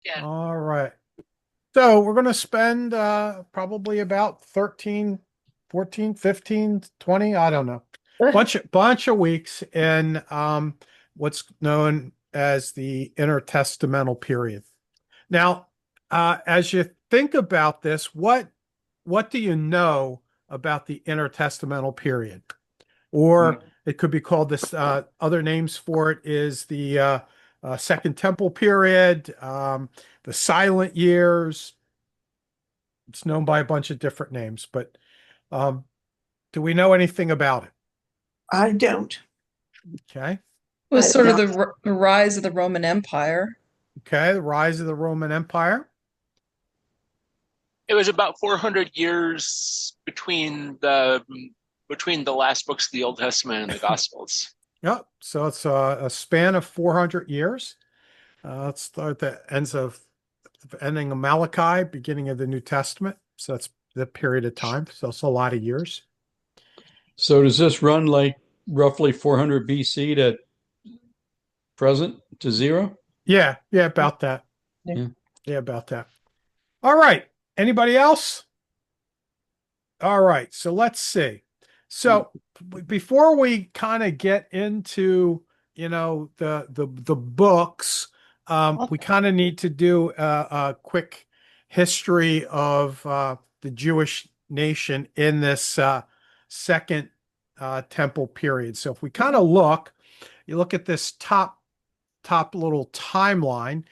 Yeah. All right. So we're going to spend probably about 13, 14, 15, 20. I don't know. Bunch of weeks in what's known as the intertestamental period. Now, as you think about this, what do you know about the intertestamental period? Or it could be called this, other names for it is the Second Temple period, the silent years. It's known by a bunch of different names, but um, do we know anything about it? I don't. Okay. It was I sort of don't. the rise of the Roman Empire. Okay. The rise of the Roman Empire. It was about 400 years between the last books of the Old Testament and the Gospels. Yep. So it's a span of 400 years. Let's start the ending of Malachi, beginning of the New Testament. So that's the period of time. So it's a lot of years. So does this run like roughly 400 BC to present to zero? Yeah. Yeah. About that. Yeah. Yeah. About that. All right. Anybody else? All right. So let's see. So before we kind of get into, the books, we kind of need to do a quick history of the Jewish nation in this second temple period. So if we kind of you look at this top little timeline,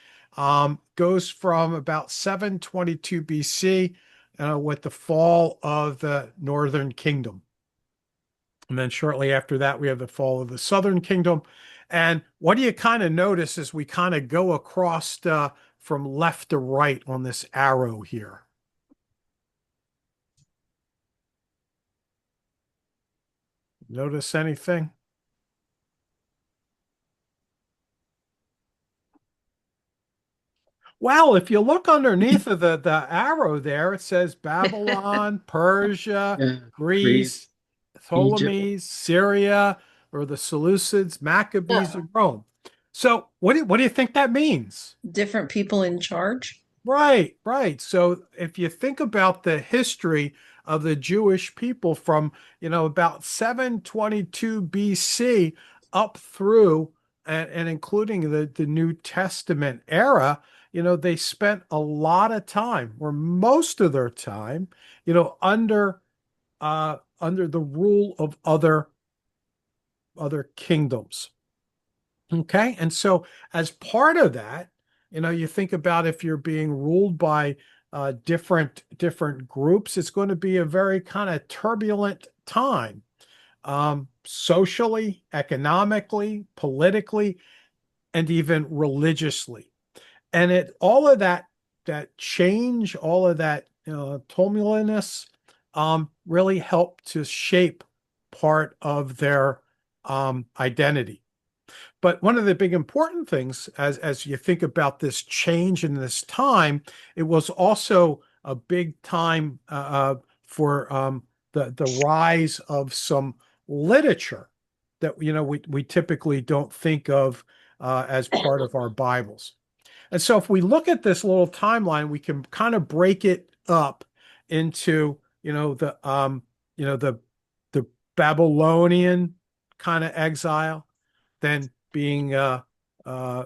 goes from about 722 BC with the fall of the Northern Kingdom. And then shortly after that, we have the fall of the Southern Kingdom. And what do you kind of notice as we kind of go across from left to right on this arrow here? Notice anything? Well, if you look underneath of the arrow there, it says Babylon, Persia, Yeah. Greece, Greece, Egypt. Ptolemies, Syria, or the Seleucids, Maccabees, Yeah. and Rome. So what do you think that means? Different people in charge. Right, right. So if you think about the history of the Jewish people from, about 722 BC up through and including the New Testament era, they spent a lot of time, or most of their time, under the rule of other kingdoms. Okay. And so, as part of that, you think about if you're being ruled by different groups, it's going to be a very kind of turbulent time, socially, economically, politically, and even religiously. And all of that change, all of that tumultuousness, really helped to shape part of their identity. But one of the big important things, as you think about this change in this time, it was also a big time for the rise of some literature that we typically don't think of as part of our Bibles. And so if we look at this little timeline, we can kind of break it up into, the Babylonian kind of exile, then being uh, uh,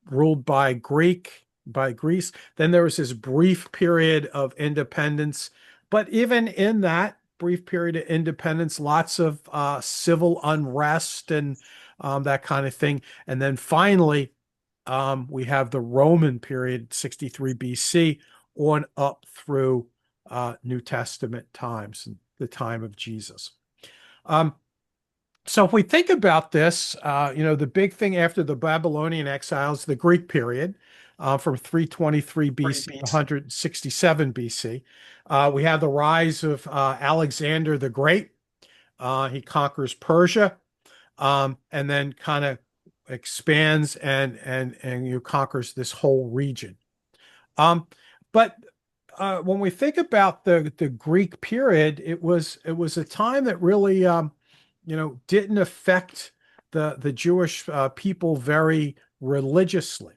ruled by Greece. Then there was this brief period of independence, but even in that brief period of independence, lots of civil unrest and that kind of thing. And then finally, we have the Roman period, 63 BC, on up through New Testament times, the time of Jesus. Um, so if we think about this, the big thing after the Babylonian exiles, the Greek period, from 323 BC to 167 BC. We have the rise of Alexander the Great. He conquers Persia, and then kind of expands and conquers this whole region. Um, but when we think about the Greek period, it was a time that really didn't affect the Jewish people very religiously.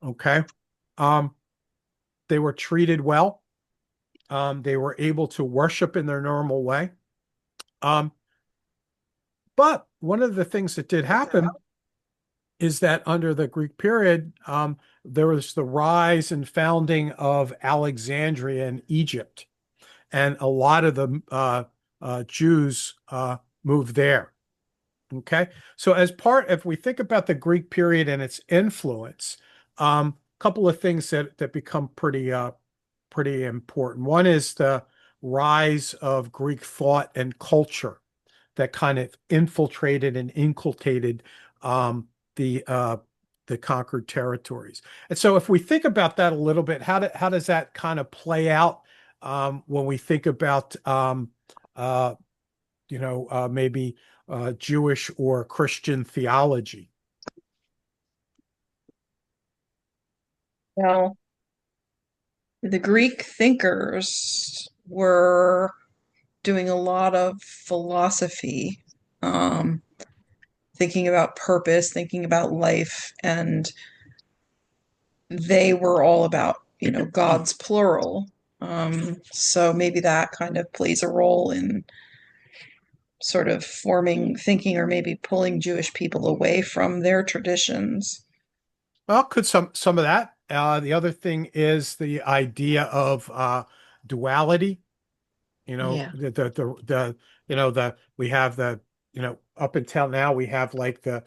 Okay. Um, they were treated well. They were able to worship in their normal way. Um, but one of the things that did happen is that under the Greek period, there was the rise and founding of Alexandria in Egypt, and a lot of the Jews moved there. Okay, so as part, if we think about the Greek period and its influence, a couple of things that become pretty important. One is the rise of Greek thought and culture that kind of infiltrated and inculcated um, the uh, the conquered territories. And so, if we think about that a little bit, how does that kind of play out when we think about uh, maybe Jewish or Christian theology? Well, the Greek thinkers were doing a lot of philosophy, um, thinking about purpose, thinking about life, and they were all about, God's plural. So maybe that kind of plays a role in sort of forming thinking or maybe pulling Jewish people away from their traditions. Well, could some of that. The other thing is the idea of duality. Yeah. We have up until now we have like the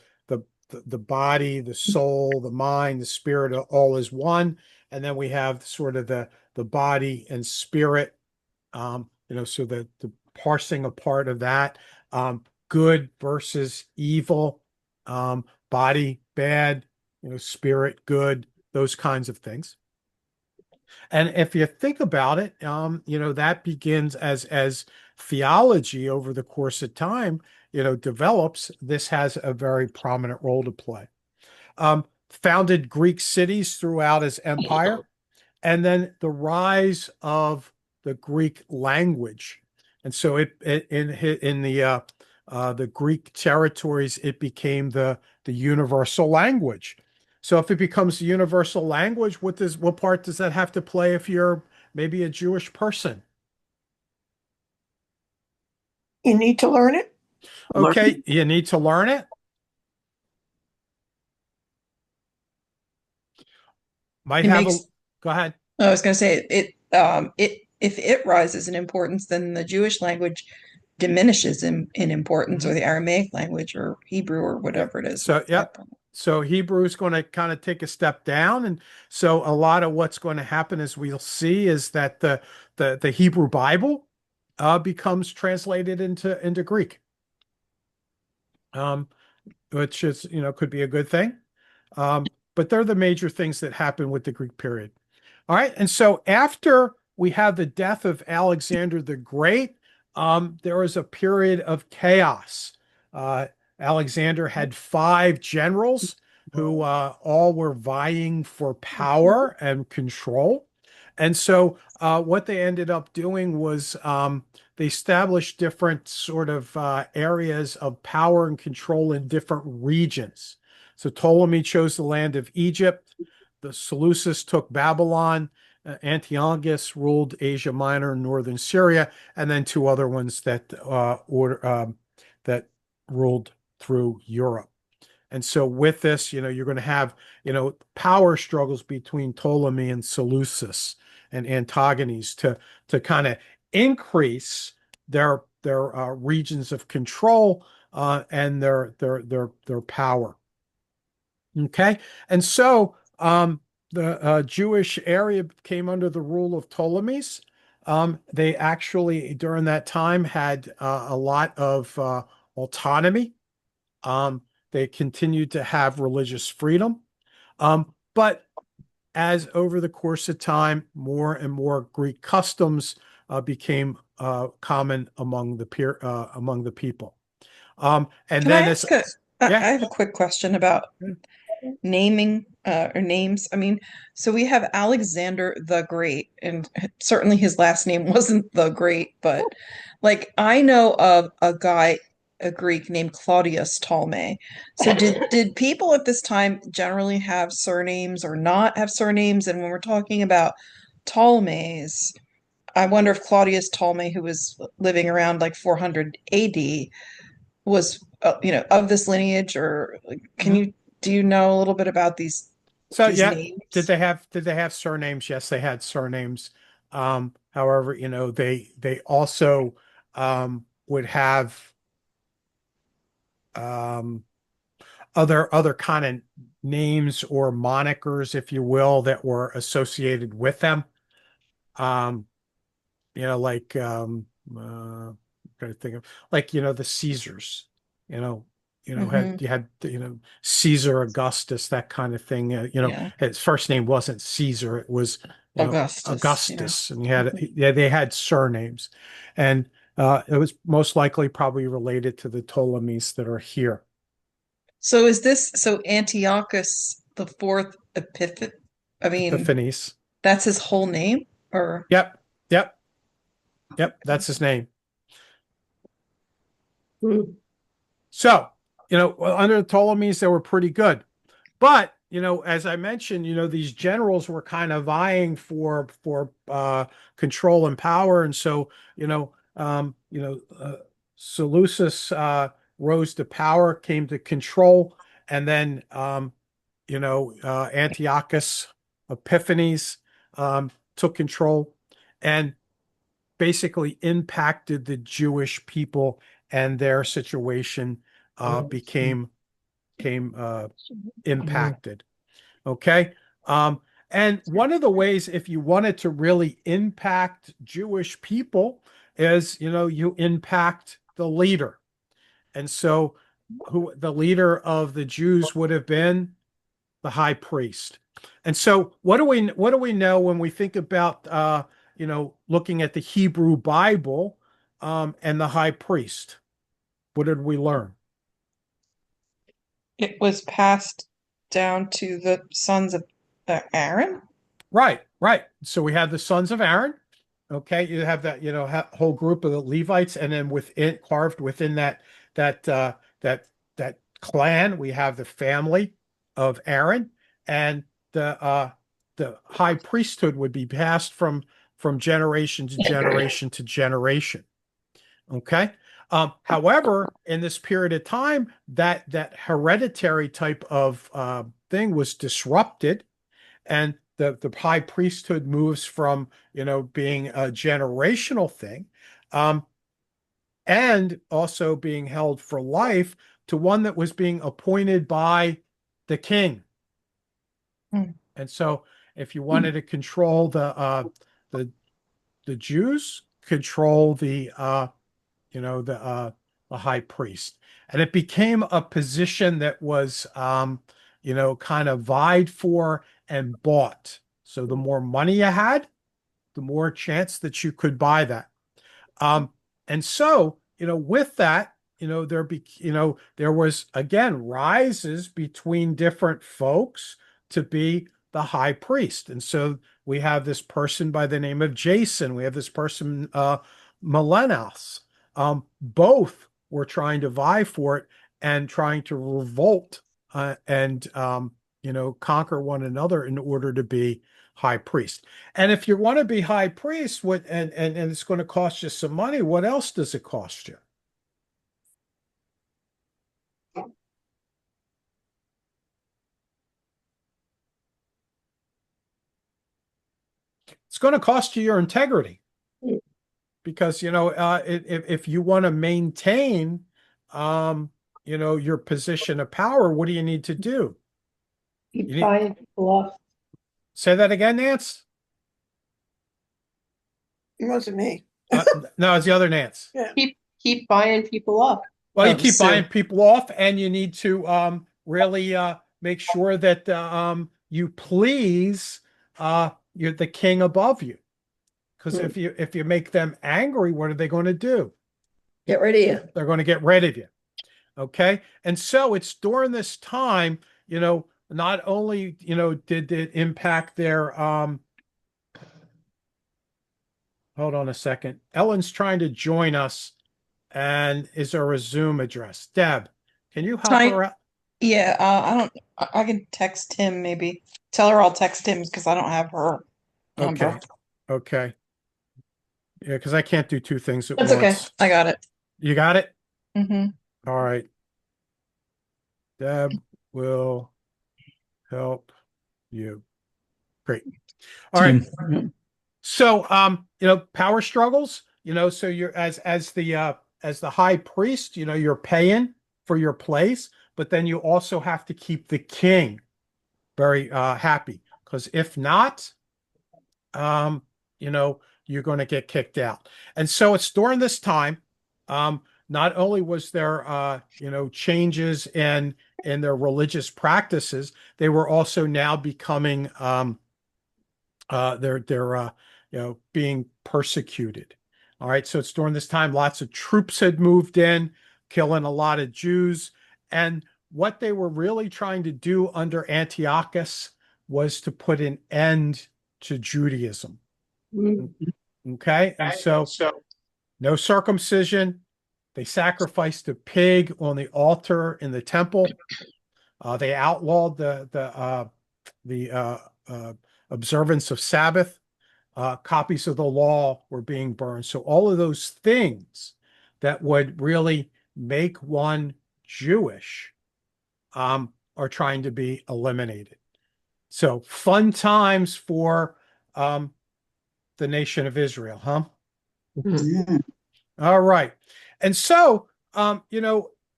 body, the soul, the mind, the spirit all is one, and then we have sort of the body and spirit. So the parsing apart of that, good versus evil, body bad, spirit good, those kinds of things. And if you think about it, that begins as theology over the course of time, develops. This has a very prominent role to play. Founded Greek cities throughout his empire, and then the rise of the Greek language. And so in the Greek territories, it became the universal language. So if it becomes the universal language, what part does that have to play if you're maybe a Jewish person? You need to learn it. Okay, you need to learn it. Might It have a makes, Go ahead. I was going to say it if it rises in importance, then the Jewish language diminishes in importance, or Mhm. the Aramaic language or Hebrew or Yeah. whatever it is. So, yep. So Hebrew is going to kind of take a step down, and so a lot of what's going to happen, as we'll see, is that the Hebrew Bible becomes translated into Greek, um, which is could be a good thing. But they're the major things that happen with the Greek period. All right. And so after we have the death of Alexander the Great, there was a period of chaos. Uh, Alexander had five generals who all were vying for power and control. And so what they ended up doing was they established different sort of areas of power and control in different regions. So Ptolemy chose the land of Egypt. The Seleucids took Babylon. Antiochus ruled Asia Minor and northern Syria, and then two other ones that ruled through Europe. And so with this, you're going to have, power struggles between Ptolemy and Seleucus and Antigones to kind of increase their regions of control and their power. Okay, and so the Jewish area came under the rule of Ptolemies. They actually, during that time, had a lot of autonomy. They continued to have religious freedom. But as over the course of time, more and more Greek customs became common among the people. And Can I then as ask I Yeah. have a quick question about naming or names. I mean, so we have Alexander the Great, and certainly his last name wasn't the Great, but like I know of a guy a Greek named Claudius Ptolemy. So did people at this time generally have surnames or not have surnames? And when we're talking about Ptolemies, I wonder if Claudius Ptolemy, who was living around like 400 AD, was of this lineage, or Mhm. do you know a little bit about So these yeah, did names? they have surnames? Yes, they had surnames. However, they also would have um other kind of names or monikers, if you will, that were associated with them. Um, like trying to think of, like, the Caesars, you know, had Hmm. you had Caesar Augustus, that kind of thing. Yeah, His first name wasn't Caesar, it was Augustus. Yeah. Augustus, and they had surnames, and it was most likely probably related to the Ptolemies that are here. So is this so Antiochus the fourth Epiphan? I mean, Epiphanes. that's his whole name, or Yep, yep, yep. That's his name. So, under the Ptolemies, they were pretty good. But, as I mentioned, these generals were kind of vying for control and power. And so, Seleucus rose to power, came to control, and then Antiochus Epiphanes took control and basically impacted the Jewish people, and their situation became impacted. Okay. And one of the ways, if you wanted to really impact Jewish people, is, you impact the leader. And so, who the leader of the Jews would have been? The high priest. And so, what do we know when we think about looking at the Hebrew Bible and the high priest? What did we learn? it was passed down to the sons of Aaron? Right, right. So we have the sons of Aaron. Okay, you have that, whole group of the Levites, and then carved within that that clan, we have the family of Aaron, and the high priesthood would be passed from generation to generation to generation. Okay. However, in this period of time, that hereditary type of thing was disrupted, and the high priesthood moves from being a generational thing, um, and also being held for life, to one that was being appointed by the king. Hmm. And so, if you wanted to control the the Jews, control the high priest, and it became a position that was kind of vied for and bought. So the more money you had, the more chance that you could buy that. And so, with that, there was again rises between different folks to be the high priest. And so we have this person by the name of Jason. We have this person, Melenos. Both were trying to vie for it and trying to revolt and conquer one another in order to be high priest. And if you want to be high priest, and it's going to cost you some money, what else does it cost you? It's going to cost you your integrity, because if you want to maintain your position of power, what do you need to do? Keep You need buying people off. Say that again, Nance. It wasn't me. No, it's the other Nance. Yeah. Keep buying people up. Well, you keep Sue. buying people off, and you need to really make sure that you please you're the king above you. Because if you make them angry, what are they going to do? Get rid of you. They're going to get rid of you. Okay. And so it's during this time, not only, did it impact their hold on a second. Ellen's trying to join us. And is there a Zoom address? Deb, can you help I- her out? Yeah, I can text him maybe. Tell her I'll text him because I don't have her number. Okay. Okay. Yeah, because I can't do two things at That's okay. once. I got it. You got it? Hmm. All right. Deb will help you. Great. All right. Tim, So power struggles, so you're as the high priest, you're paying for your place, but then you also have to keep the king very happy. Because if not, um, you're going to get kicked out. And so it's during this time, not only was there changes in their religious practices, they were also now becoming they're being persecuted. All right, so it's during this time lots of troops had moved in, killing a lot of Jews, and what they were really trying to do under Antiochus was to put an end to Judaism. Mm. Okay, and so no circumcision. They sacrificed a pig on the altar in the temple. They outlawed the observance of Sabbath. Copies of the law were being burned. So all of those things that would really make one Jewish are trying to be eliminated. So fun times for the nation of Israel, huh? Mhm. All right. And so,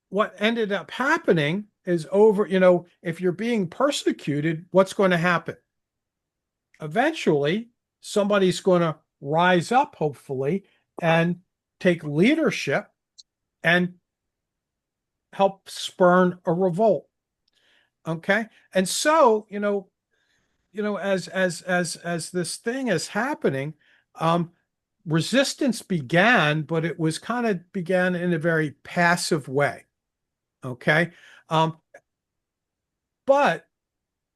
what ended up happening is if you're being persecuted, what's going to happen? Eventually, somebody's going to rise up, hopefully, and take leadership and help spurn a revolt. Okay. And so, as this thing is happening, resistance began, but it was kind of began in a very passive way. Okay. But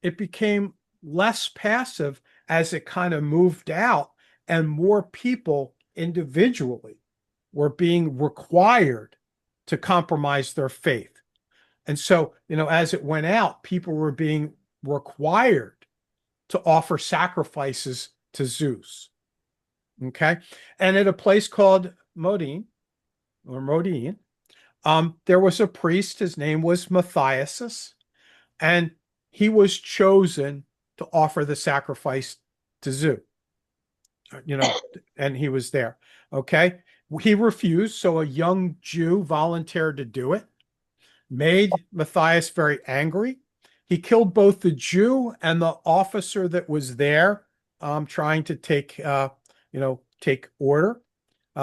it became less passive as it kind of moved out and more people individually were being required to compromise their faith. And so, as it went out, people were being required to offer sacrifices to Zeus. Okay. And at a place called Modin or Modin, there was a priest. His name was Matthias, and he was chosen to offer the sacrifice to Zeus. And he was there. Okay. He refused. So a young Jew volunteered to do it, made Matthias very angry. He killed both the Jew and the officer that was there, trying to take order.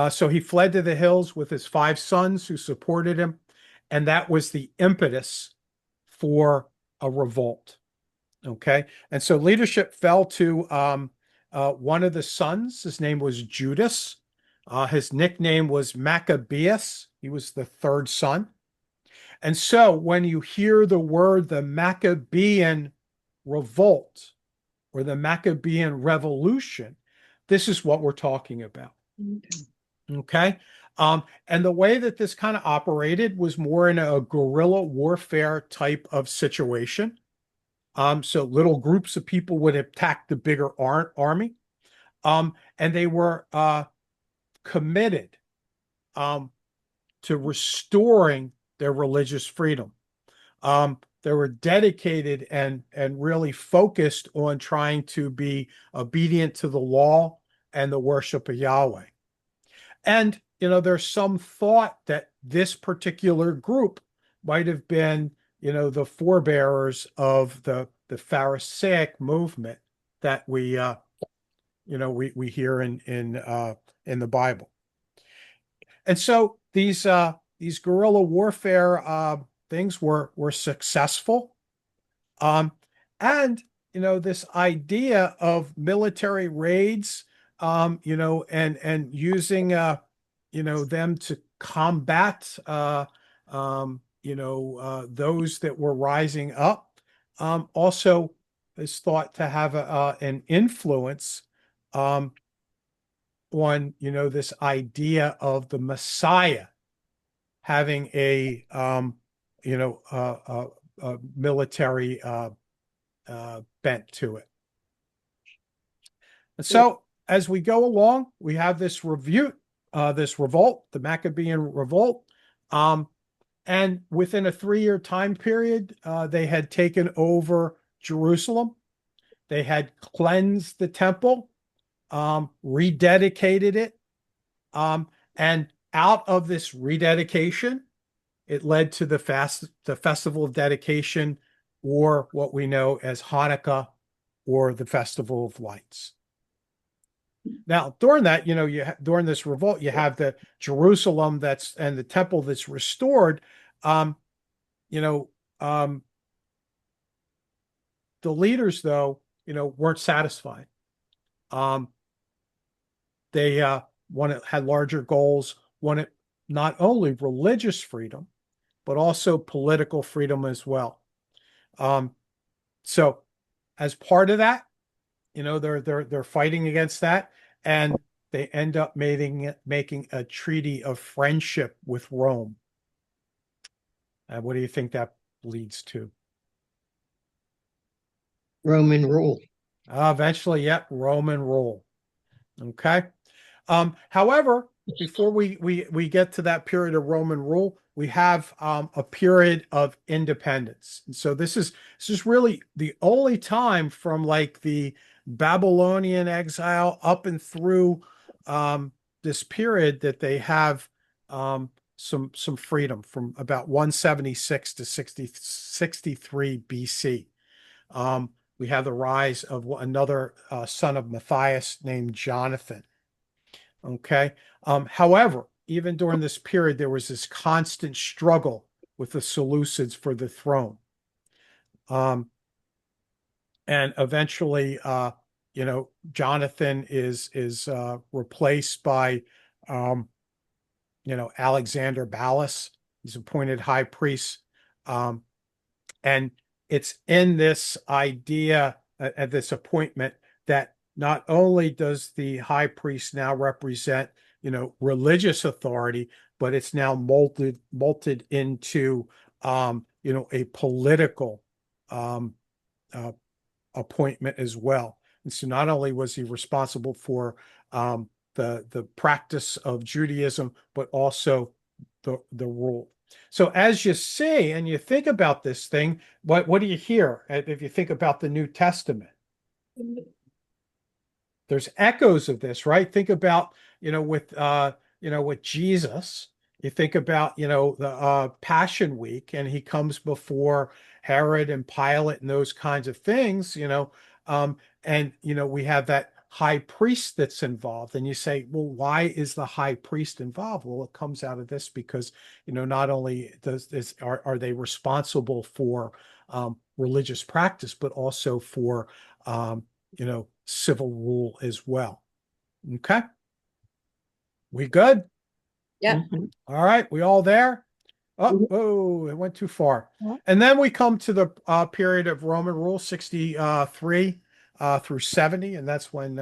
So he fled to the hills with his 5 sons who supported him. And that was the impetus for a revolt. Okay. And so leadership fell to one of the sons. His name was Judas. His nickname was Maccabeus. He was the 3rd son. And so when you hear the word the Maccabean revolt or the Maccabean revolution, this is what we're talking about. Okay. And the way that this kind of operated was more in a guerrilla warfare type of situation. So little groups of people would attack the bigger army. And they were committed to restoring their religious freedom. They were dedicated and really focused on trying to be obedient to the law and the worship of Yahweh. And there's some thought that this particular group might have been, the forebearers of the Pharisaic movement that we hear in the Bible. And so these guerrilla warfare things were successful. And this idea of military raids, and using them to combat those that were rising up, also is thought to have an influence on this idea of the Messiah having a military bent to it. And so as we go along, we have this revolt, the Maccabean revolt. And within a 3-year time period, they had taken over Jerusalem. They had cleansed the temple, rededicated it. And out of this rededication, it led to the festival of dedication, or what we know as Hanukkah, or the Festival of Lights. Now, during that, during this revolt, you have the Jerusalem and the temple that's restored. The leaders, though, weren't satisfied. They had larger goals, wanted not only religious freedom, but also political freedom as well. So as part of that, they're fighting against that, and they end up making a treaty of friendship with Rome. And what do you think that leads to? Roman rule. Eventually, Roman rule. Okay. However, before we get to that period of Roman rule, we have a period of independence. And so this is really the only time from like the Babylonian exile up and through this period that they have some freedom, from about 176 to 63 BC. We have the rise of another son of Matthias named Jonathan. Okay. However, even during this period, there was this constant struggle with the Seleucids for the throne. And eventually, Jonathan is replaced by, Alexander Ballas. He's appointed high priest. And it's in this idea, this appointment, that not only does the high priest now represent, religious authority, but it's now molded into, a political appointment as well. And so not only was he responsible for the practice of Judaism, but also the rule. So as you see and you think about this thing, what do you hear if you think about the New Testament? There's echoes of this, right? Think about, with Jesus. You think about, the Passion Week, and he comes before Herod and Pilate and those kinds of things, and we have that high priest that's involved. And you say, well, why is the high priest involved? Well, it comes out of this because, not only are they responsible for religious practice, but also for civil rule as well. Okay. We good? Yeah. All right. We all there? Oh, it went too far. And then we come to the period of Roman rule, 63 through 70. And that's when,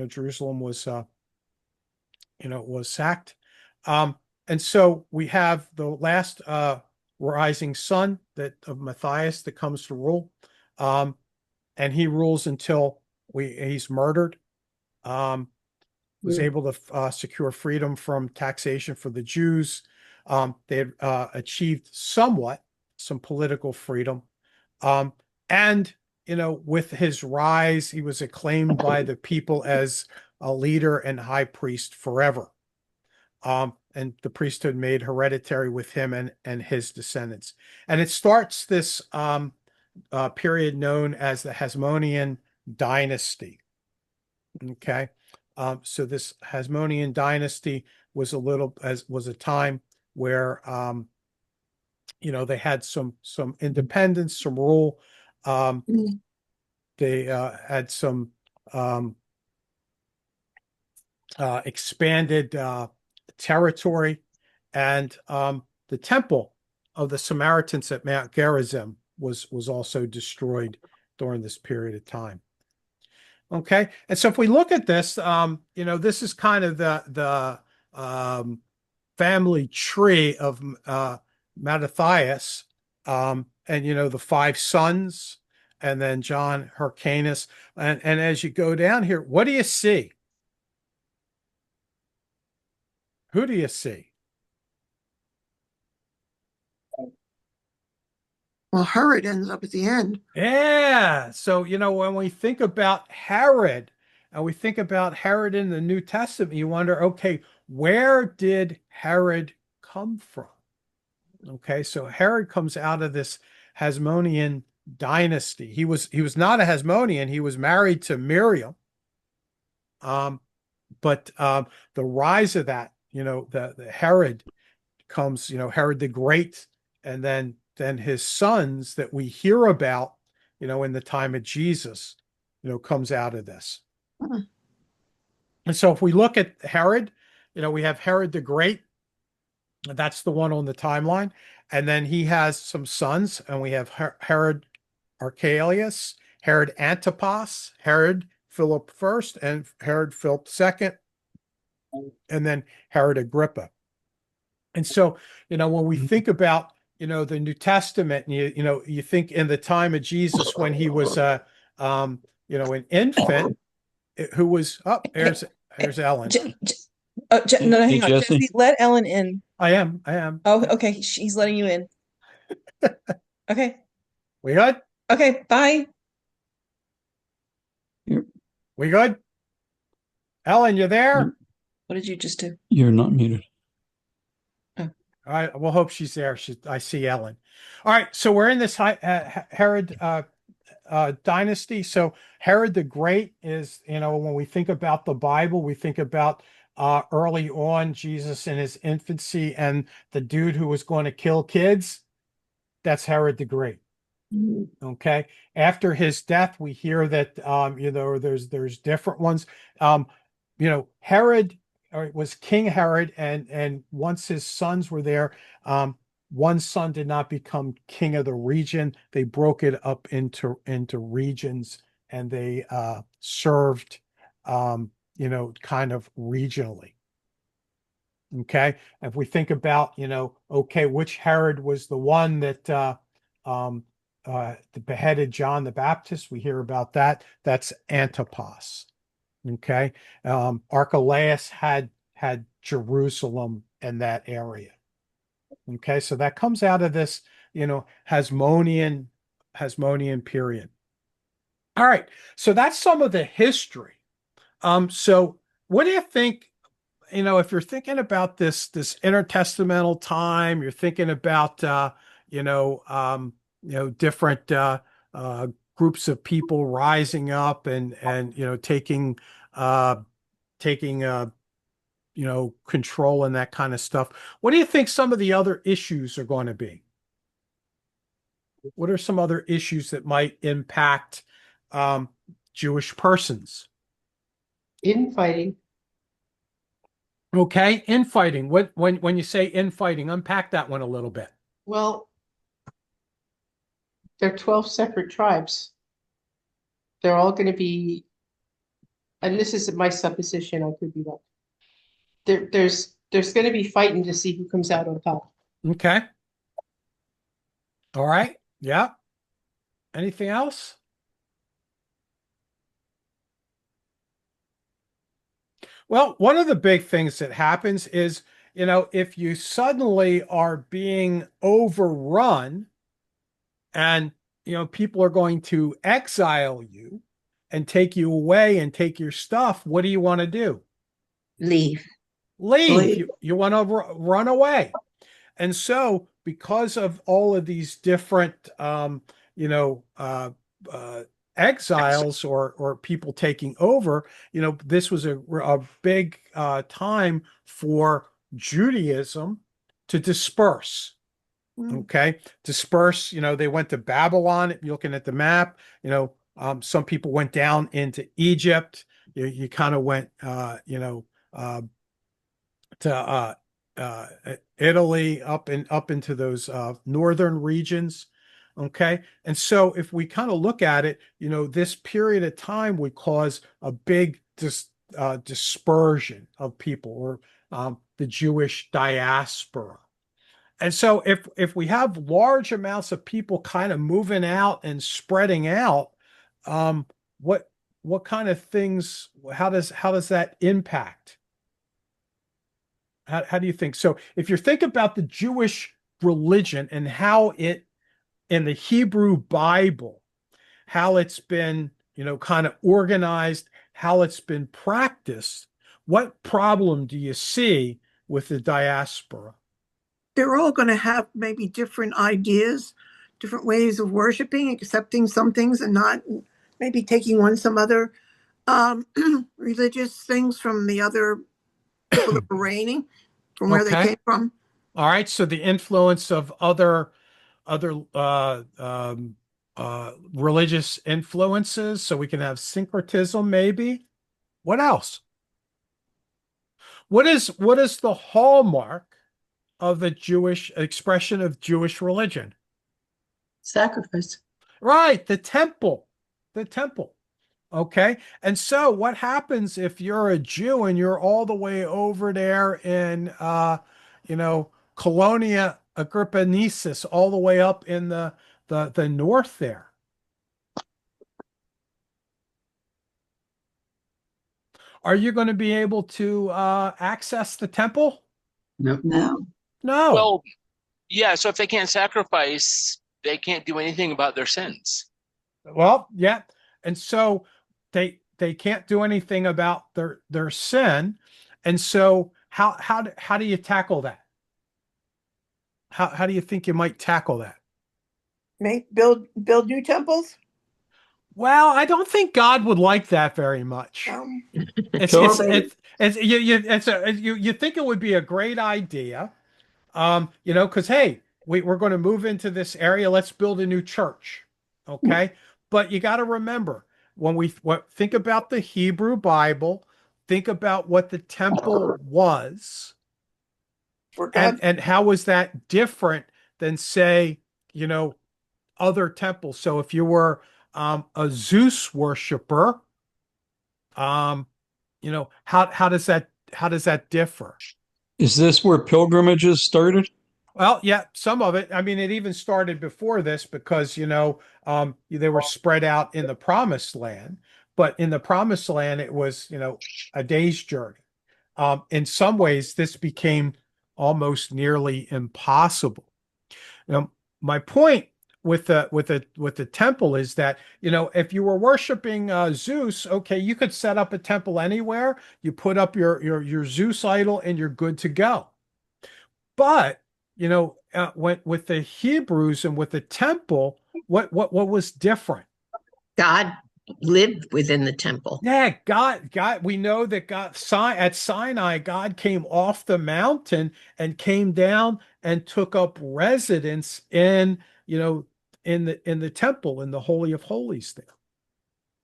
Jerusalem was, was sacked. And so we have the last rising son of Matthias that comes to rule. And he rules until he's murdered. Was able to secure freedom from taxation for the Jews. They had achieved some political freedom. And, with his rise, he was acclaimed by the people as a leader and high priest forever. And the priesthood made hereditary with him and his descendants. And it starts this period known as the Hasmonean dynasty. Okay. So this Hasmonean dynasty was a time where, they had some independence, some rule. They had some expanded territory, and the temple of the Samaritans at Mount Gerizim was also destroyed during this period of time. Okay, and so if we look at this, this is kind of the family tree of Mattathias, and the five sons, and then John Hyrcanus. And as you go down here, what do you see? Who do you see? Well, Herod ends up at the end. Yeah. So, when we think about Herod and we think about Herod in the New Testament, you wonder, okay, where did Herod come from? Okay. So Herod comes out of this Hasmonean dynasty. He was not a Hasmonean. He was married to Miriam. But the rise of that, the Herod comes, Herod the Great, and then his sons that we hear about, in the time of Jesus, comes out of this. Hmm. And so if we look at Herod, we have Herod the Great. That's the one on the timeline. And then he has some sons, and we have Herod Archelaus, Herod Antipas, Herod Philip I, and Herod Philip II, and then Herod Agrippa. And so, when we think about, the New Testament, and you think in the time of Jesus when he was an infant who was there's Ellen. No, hang Hey, on, Jesse. Jesse, let Ellen in. I am. Oh, okay, he's letting you in. Okay, We good? okay, bye. We good? Ellen, you there? What did you just do? You're not muted. All right, we'll hope she's there. I see Ellen. All right, so we're in this Herod dynasty. So Herod the Great is, when we think about the Bible, we think about early on Jesus in his infancy and the dude who was going to kill kids. That's Herod the Great. Okay. After his death, we hear that there's different ones. Herod was King Herod, and once his sons were there, one son did not become king of the region. They broke it up into regions, and they served kind of regionally. Okay. If we think about, okay, which Herod was the one that beheaded John the Baptist, we hear about that. That's Antipas. Okay. Archelaus had Jerusalem and that area. Okay. So that comes out of this, Hasmonean period. All right. So that's some of the history. So what do you think? If you're thinking about this intertestamental time, you're thinking about different groups of people rising up and taking control and that kind of stuff. What do you think some of the other issues are going to be? What are some other issues that might impact Jewish persons? Infighting. Okay, infighting. When you say infighting, unpack that one a little bit. Well, they're 12 separate tribes. They're all going to be, and this is my supposition, I could be wrong. There's going to be fighting to see who comes out on top. Okay. All right. Yeah. Anything else? Well, one of the big things that happens is, if you suddenly are being overrun and, people are going to exile you and take you away and take your stuff, what do you want to do? Leave. Leave. You want to run away. And so, because of all of these different, exiles or people taking over, this was a big time for Judaism to disperse. Okay, disperse. They went to Babylon. You're looking at the map. Some people went down into Egypt. You kind of went, to Italy, up into those northern regions. Okay. And so if we kind of look at it, this period of time would cause a big dispersion of people, or the Jewish diaspora. And so if we have large amounts of people kind of moving out and spreading out, um, what kind of things, how does that impact? How do you think? So if you think about the Jewish religion and how it in the Hebrew Bible, how it's been, kind of organized, how it's been practiced, what problem do you see with the diaspora? They're all going to have maybe different ideas, different ways of worshiping, accepting some things and not, maybe taking on some other religious things from the other people that were reigning, from where they Okay. came from. All right. So the influence of other religious influences, so we can have syncretism, maybe. What else? What is the hallmark of the Jewish expression of Jewish religion? Sacrifice. Right, the temple. The temple. Okay. And so what happens if you're a Jew and you're all the way over there in Colonia Agrippinicis, all the way up in the north there? Are you going to be able to access the temple? Nope. No. No. Well, yeah, so if they can't sacrifice, they can't do anything about their sins. Well, yeah. And so they can't do anything about their sin. And so how do you tackle that? How do you think you might tackle that? Build new temples. Well, I don't think God would like that very much. It's So- you think it would be a great idea, because hey, we're going to move into this area. Let's build a new church, okay? But you got to remember when think about the Hebrew Bible, think about what the temple was, For God. and how was that different than say, other temples. So if you were a Zeus worshiper, how does that differ? Is this where pilgrimages started? Well, yeah, some of it. I mean, it even started before this because, they were spread out in the promised land, but in the promised land, it was, a day's journey. In some ways, this became almost nearly impossible. Now, my point with the temple is that, if you were worshiping Zeus, okay, you could set up a temple anywhere. You put up your Zeus idol, and you're good to go. But with the Hebrews and with the temple, what was different? God lived within the temple. Yeah, God, we know that at Sinai, God came off the mountain and came down and took up residence in the temple, in the Holy of Holies there.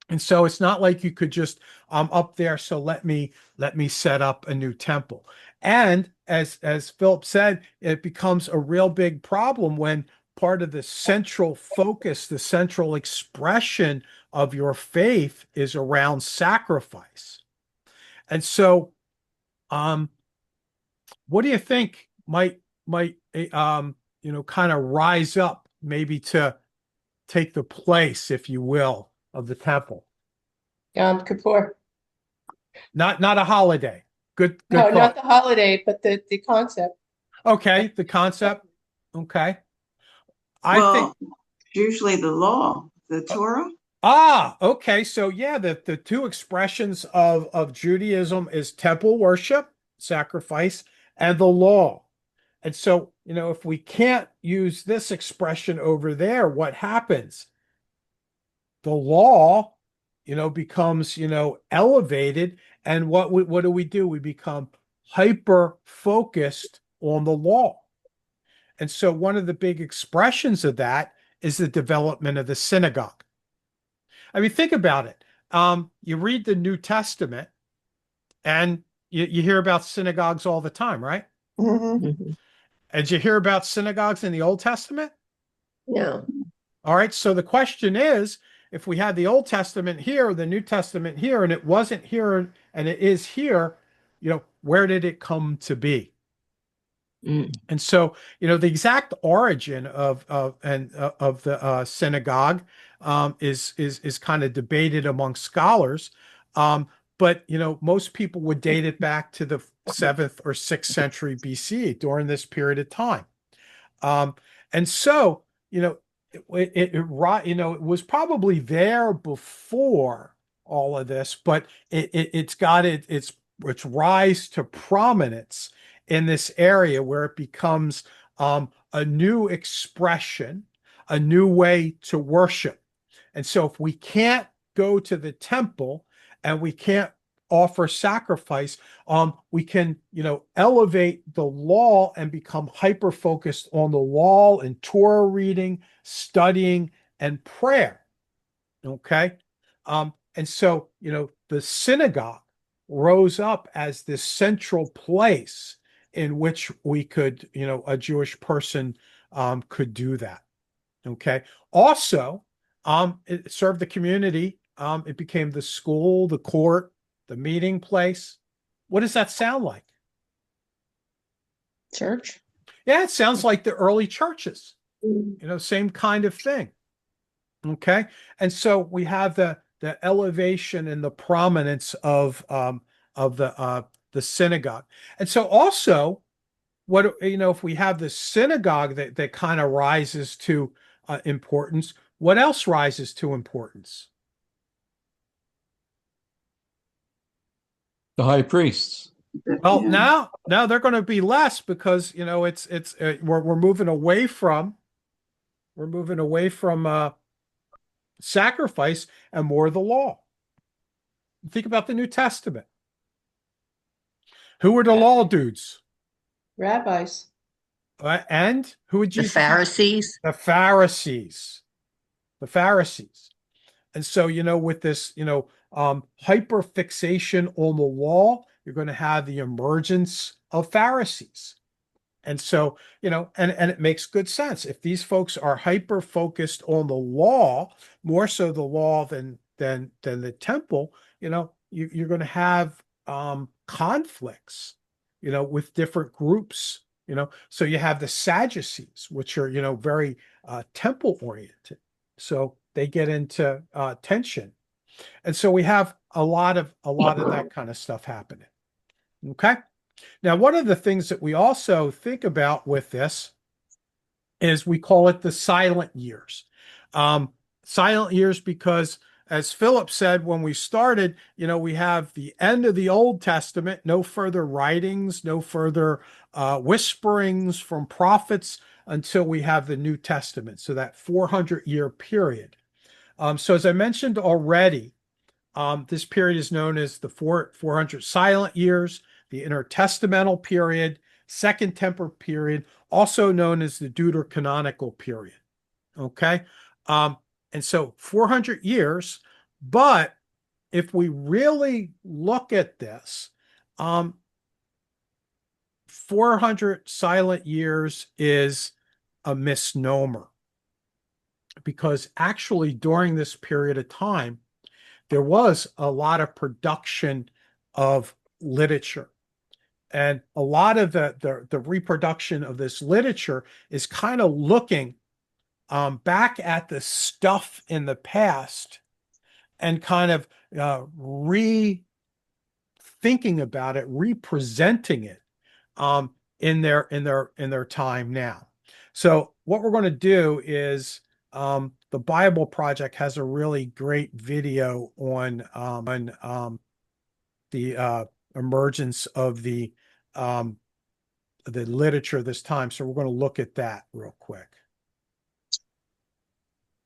And so it's not like you could just up there, so let me set up a new temple. And as Philip said, it becomes a real big problem when part of the central focus, the central expression of your faith is around sacrifice. And so what do you think might kind of rise up maybe to take the place, if you will, of the temple? Yom Kippur. Not a holiday. Good No, thought. not the holiday, but the concept. Okay, the concept. Okay. I Well, think usually the law, the Torah. okay. So yeah, the two expressions of Judaism is temple worship, sacrifice, and the law. And so, if we can't use this expression over there, what happens? The law, becomes, elevated. And what do we do? We become hyper focused on the law. And so one of the big expressions of that is the development of the synagogue. I mean, think about it. You read the New Testament and you hear about synagogues all the time, right? Mhm. Mhm. And you hear about synagogues in the Old Testament? No. All right. So the question is, if we had the Old Testament here, the New Testament here, and it wasn't here and it is here, where did it come to be? Mm. And so, the exact origin of the synagogue is kind of debated among scholars. But most people would date it back to the 7th or 6th century BC during this period of time. And so, it was probably there before all of this, but it's got its rise to prominence in this area where it becomes a new expression, a new way to worship. And so if we can't go to the temple and we can't offer sacrifice, we can, elevate the law and become hyper focused on the law and Torah reading, studying, and prayer. Okay. And so, the synagogue rose up as this central place in which we could, a Jewish person could do that. Okay. Also, it served the community. It became the school, the court, the meeting place. What does that sound like? Church? Yeah, it sounds like the early churches, same kind of thing. Okay. And so we have the elevation and the prominence of the synagogue. And so also if we have the synagogue that kind of rises to importance, what else rises to importance? The high priests. Well, Yeah. now they're going to be less because we're moving away from sacrifice and more of the law. Think about the New Testament. Who were the law dudes? Rabbis. And who would The Jesus? Pharisees. The Pharisees. The Pharisees. And so, with this, hyper fixation on the law, you're going to have the emergence of Pharisees. And so, and it makes good sense. If these folks are hyper focused on the law, more so the law than the temple, you're going to have conflicts, with different groups, So you have the Sadducees, which are, very temple oriented. So they get into tension. And so we have a lot of that kind of stuff happening. Okay. Now, one of the things that we also think about with this is we call it the silent years. Silent years because, as Philip said when we started, we have the end of the Old Testament, no further writings, no further whisperings from prophets until we have the New Testament. So that 400-year period. So as I mentioned already, this period is known as the 400 silent years, the intertestamental period, Second Temple period, also known as the deuterocanonical period. Okay. And so 400 years, but if we really look at this, 400 silent years is a misnomer because actually during this period of time, there was a lot of production of literature. And a lot of the reproduction of this literature is kind of looking back at the stuff in the past and kind of rethinking about it, representing it in their time now. So what we're going to do is the Bible Project has a really great video on the emergence of the literature this time. So we're going to look at that real quick.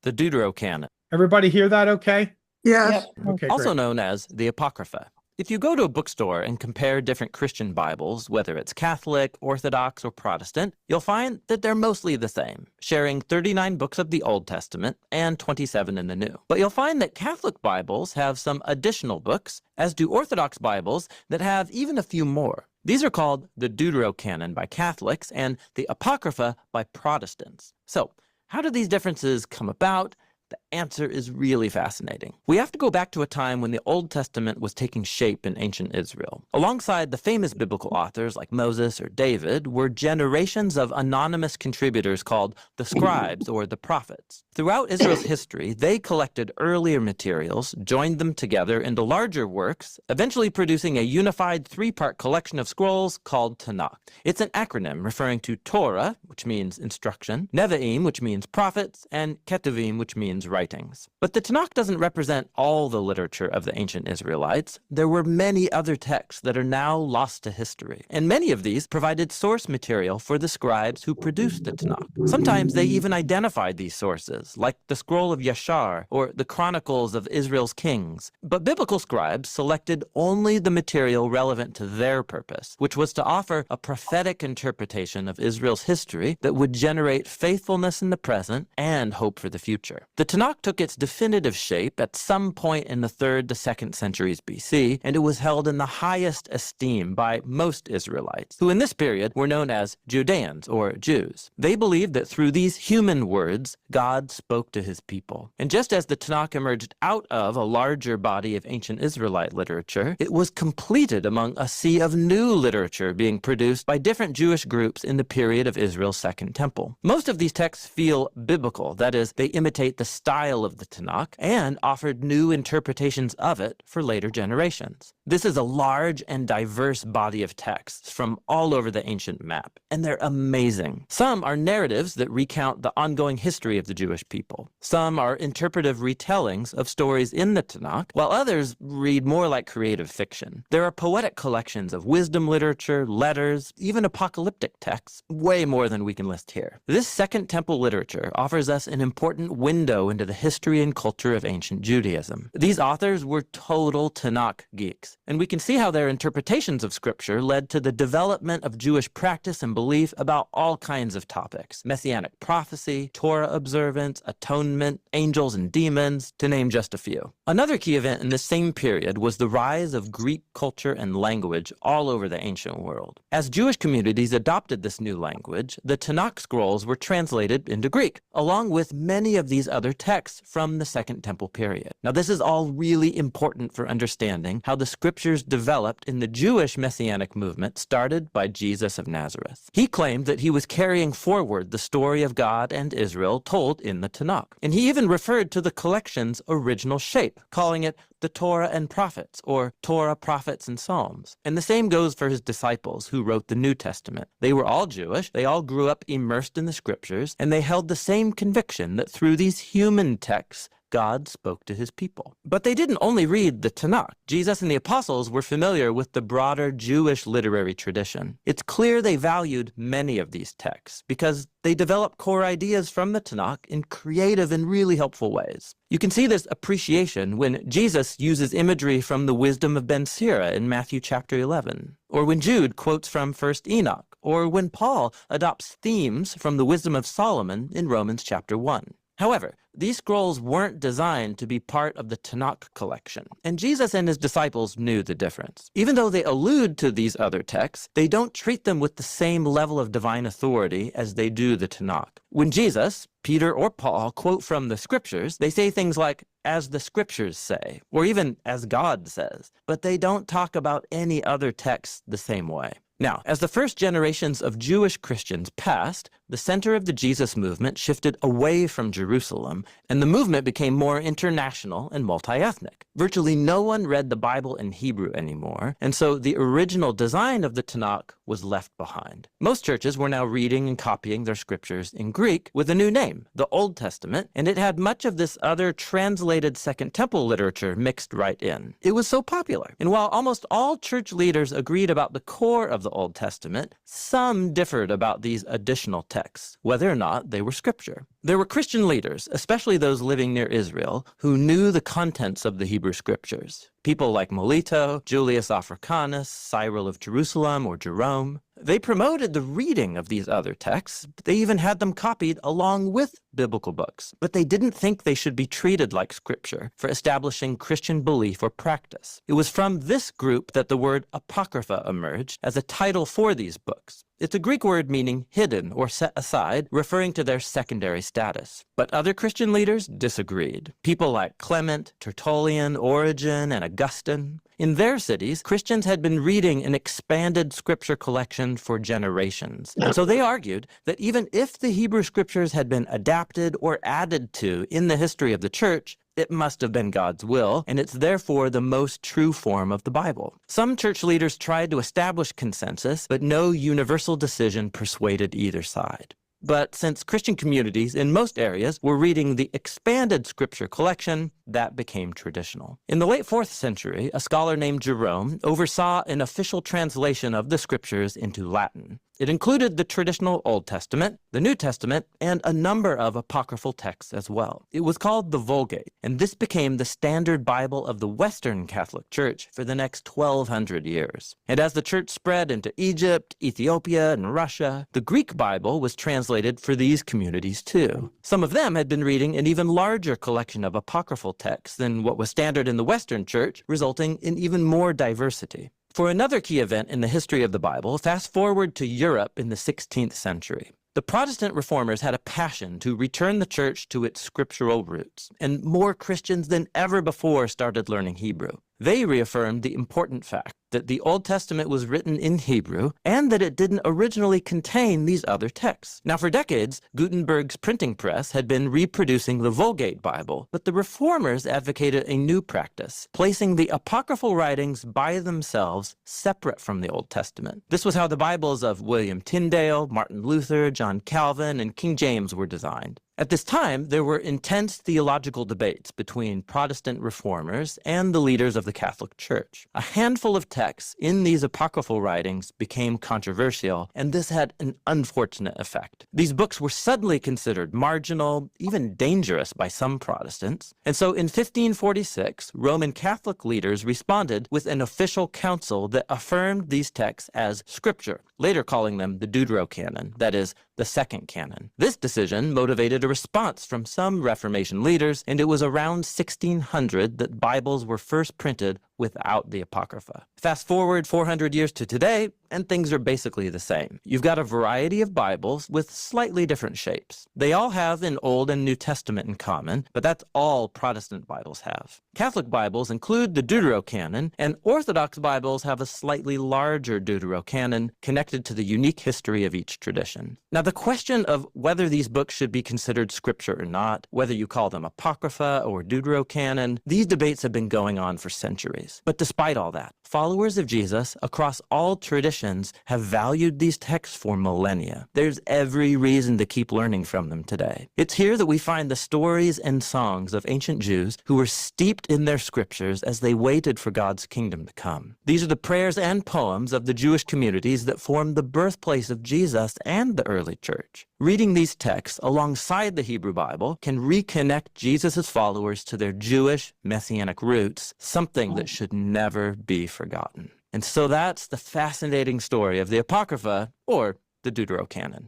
The Deuterocanon. Everybody hear that okay? Yes. Yep. Okay, Also great. known as the Apocrypha. If you go to a bookstore and compare different Christian Bibles, whether it's Catholic, Orthodox, or Protestant, you'll find that they're mostly the same, sharing 39 books of the Old Testament and 27 in the New. But you'll find that Catholic Bibles have some additional books, as do Orthodox Bibles that have even a few more. These are called the Deuterocanon by Catholics and the Apocrypha by Protestants. So, how do these differences come about? The answer is really fascinating. We have to go back to a time when the Old Testament was taking shape in ancient Israel. Alongside the famous biblical authors like Moses or David were generations of anonymous contributors called the scribes or the prophets. Throughout Israel's history, they collected earlier materials, joined them together into larger works, eventually producing a unified three-part collection of scrolls called Tanakh. It's an acronym referring to Torah, which means instruction, Nevi'im, which means prophets, and Ketuvim, which means writings. But the Tanakh doesn't represent all the literature of the ancient Israelites. There were many other texts that are now lost to history, and many of these provided source material for the scribes who produced the Tanakh. Sometimes they even identified these sources, like the Scroll of Yashar or the Chronicles of Israel's Kings. But biblical scribes selected only the material relevant to their purpose, which was to offer a prophetic interpretation of Israel's history that would generate faithfulness in the present and hope for the future. The Tanakh took its definitive shape at some point in the 3rd to 2nd centuries BC, and it was held in the highest esteem by most Israelites, who in this period were known as Judeans or Jews. They believed that through these human words, God spoke to his people. And just as the Tanakh emerged out of a larger body of ancient Israelite literature, it was completed among a sea of new literature being produced by different Jewish groups in the period of Israel's Second Temple. Most of these texts feel biblical, that is, they imitate the style of the Tanakh and offered new interpretations of it for later generations. This is a large and diverse body of texts from all over the ancient map, and they're amazing. Some are narratives that recount the ongoing history of the Jewish people. Some are interpretive retellings of stories in the Tanakh, while others read more like creative fiction. There are poetic collections of wisdom literature, letters, even apocalyptic texts, way more than we can list here. This Second Temple literature offers us an important window into the history and culture of ancient Judaism. These authors were total Tanakh geeks, and we can see how their interpretations of Scripture led to the development of Jewish practice and belief about all kinds of topics: messianic prophecy, Torah observance, atonement, angels and demons, to name just a few. Another key event in this same period was the rise of Greek culture and language all over the ancient world. As Jewish communities adopted this new language, the Tanakh scrolls were translated into Greek, along with many of these other texts from the Second Temple period. Now, this is all really important for understanding how the scriptures developed in the Jewish messianic movement started by Jesus of Nazareth. He claimed that he was carrying forward the story of God and Israel told in the Tanakh. And he even referred to the collection's original shape, calling it the Torah and Prophets, or Torah, Prophets, and Psalms. And the same goes for his disciples who wrote the New Testament. They were all Jewish, they all grew up immersed in the scriptures, and they held the same conviction that through these human texts, God spoke to his people. But they didn't only read the Tanakh. Jesus and the apostles were familiar with the broader Jewish literary tradition. It's clear they valued many of these texts because they developed core ideas from the Tanakh in creative and really helpful ways. You can see this appreciation when Jesus uses imagery from the wisdom of Ben Sira in Matthew chapter 11, or when Jude quotes from 1 Enoch, or when Paul adopts themes from the wisdom of Solomon in Romans chapter 1. However, these scrolls weren't designed to be part of the Tanakh collection, and Jesus and his disciples knew the difference. Even though they allude to these other texts, they don't treat them with the same level of divine authority as they do the Tanakh. When Jesus, Peter, or Paul quote from the scriptures, they say things like, "as the scriptures say," or even "as God says," but they don't talk about any other text the same way. Now, as the first generations of Jewish Christians passed, the center of the Jesus movement shifted away from Jerusalem, and the movement became more international and multi-ethnic. Virtually no one read the Bible in Hebrew anymore, and so the original design of the Tanakh was left behind. Most churches were now reading and copying their scriptures in Greek with a new name, the Old Testament, and it had much of this other translated Second Temple literature mixed right in. It was so popular, and while almost all church leaders agreed about the core of the Old Testament, some differed about these additional texts, whether or not they were scripture. There were Christian leaders, especially those living near Israel, who knew the contents of the Hebrew scriptures. People like Melito, Julius Africanus, Cyril of Jerusalem, or Jerome. They promoted the reading of these other texts. They even had them copied along with biblical books. But they didn't think they should be treated like scripture for establishing Christian belief or practice. It was from this group that the word apocrypha emerged as a title for these books. It's a Greek word meaning hidden or set aside, referring to their secondary status. But other Christian leaders disagreed. People like Clement, Tertullian, Origen, and Augustine. In their cities, Christians had been reading an expanded scripture collection for generations. And so they argued that even if the Hebrew scriptures had been adapted or added to in the history of the church, it must have been God's will, and it's therefore the most true form of the Bible. Some church leaders tried to establish consensus, but no universal decision persuaded either side. But since Christian communities in most areas were reading the expanded scripture collection, that became traditional. In the late 4th century, a scholar named Jerome oversaw an official translation of the scriptures into Latin. It included the traditional Old Testament, the New Testament, and a number of apocryphal texts as well. It was called the Vulgate, and this became the standard Bible of the Western Catholic Church for the next 1,200 years. And as the church spread into Egypt, Ethiopia, and Russia, the Greek Bible was translated for these communities too. Some of them had been reading an even larger collection of apocryphal texts than what was standard in the Western Church, resulting in even more diversity. For another key event in the history of the Bible, fast forward to Europe in the 16th century. The Protestant reformers had a passion to return the church to its scriptural roots, and more Christians than ever before started learning Hebrew. They reaffirmed the important fact that the Old Testament was written in Hebrew and that it didn't originally contain these other texts. Now, for decades, Gutenberg's printing press had been reproducing the Vulgate Bible, but the reformers advocated a new practice, placing the apocryphal writings by themselves separate from the Old Testament. This was how the Bibles of William Tyndale, Martin Luther, John Calvin, and King James were designed. At this time, there were intense theological debates between Protestant reformers and the leaders of the Catholic Church. A handful of texts in these apocryphal writings became controversial, and this had an unfortunate effect. These books were suddenly considered marginal, even dangerous by some Protestants. And so in 1546, Roman Catholic leaders responded with an official council that affirmed these texts as scripture, later calling them the Deuterocanon, that is, the second canon. This decision motivated a response from some Reformation leaders, and it was around 1600 that Bibles were first printed without the Apocrypha. Fast forward 400 years to today, and things are basically the same. You've got a variety of Bibles with slightly different shapes. They all have an Old and New Testament in common, but that's all Protestant Bibles have. Catholic Bibles include the Deuterocanon, and Orthodox Bibles have a slightly larger Deuterocanon connected to the unique history of each tradition. Now, the question of whether these books should be considered scripture or not, whether you call them Apocrypha or Deuterocanon, these debates have been going on for centuries. But despite all that, followers of Jesus across all traditions have valued these texts for millennia. There's every reason to keep learning from them today. It's here that we find the stories and songs of ancient Jews who were steeped in their scriptures as they waited for God's kingdom to come. These are the prayers and poems of the Jewish communities that formed the birthplace of Jesus and the early church. Reading these texts alongside the Hebrew Bible can reconnect Jesus' followers to their Jewish messianic roots, something that should never be forgotten. And so that's the fascinating story of the Apocrypha, or the Deuterocanon.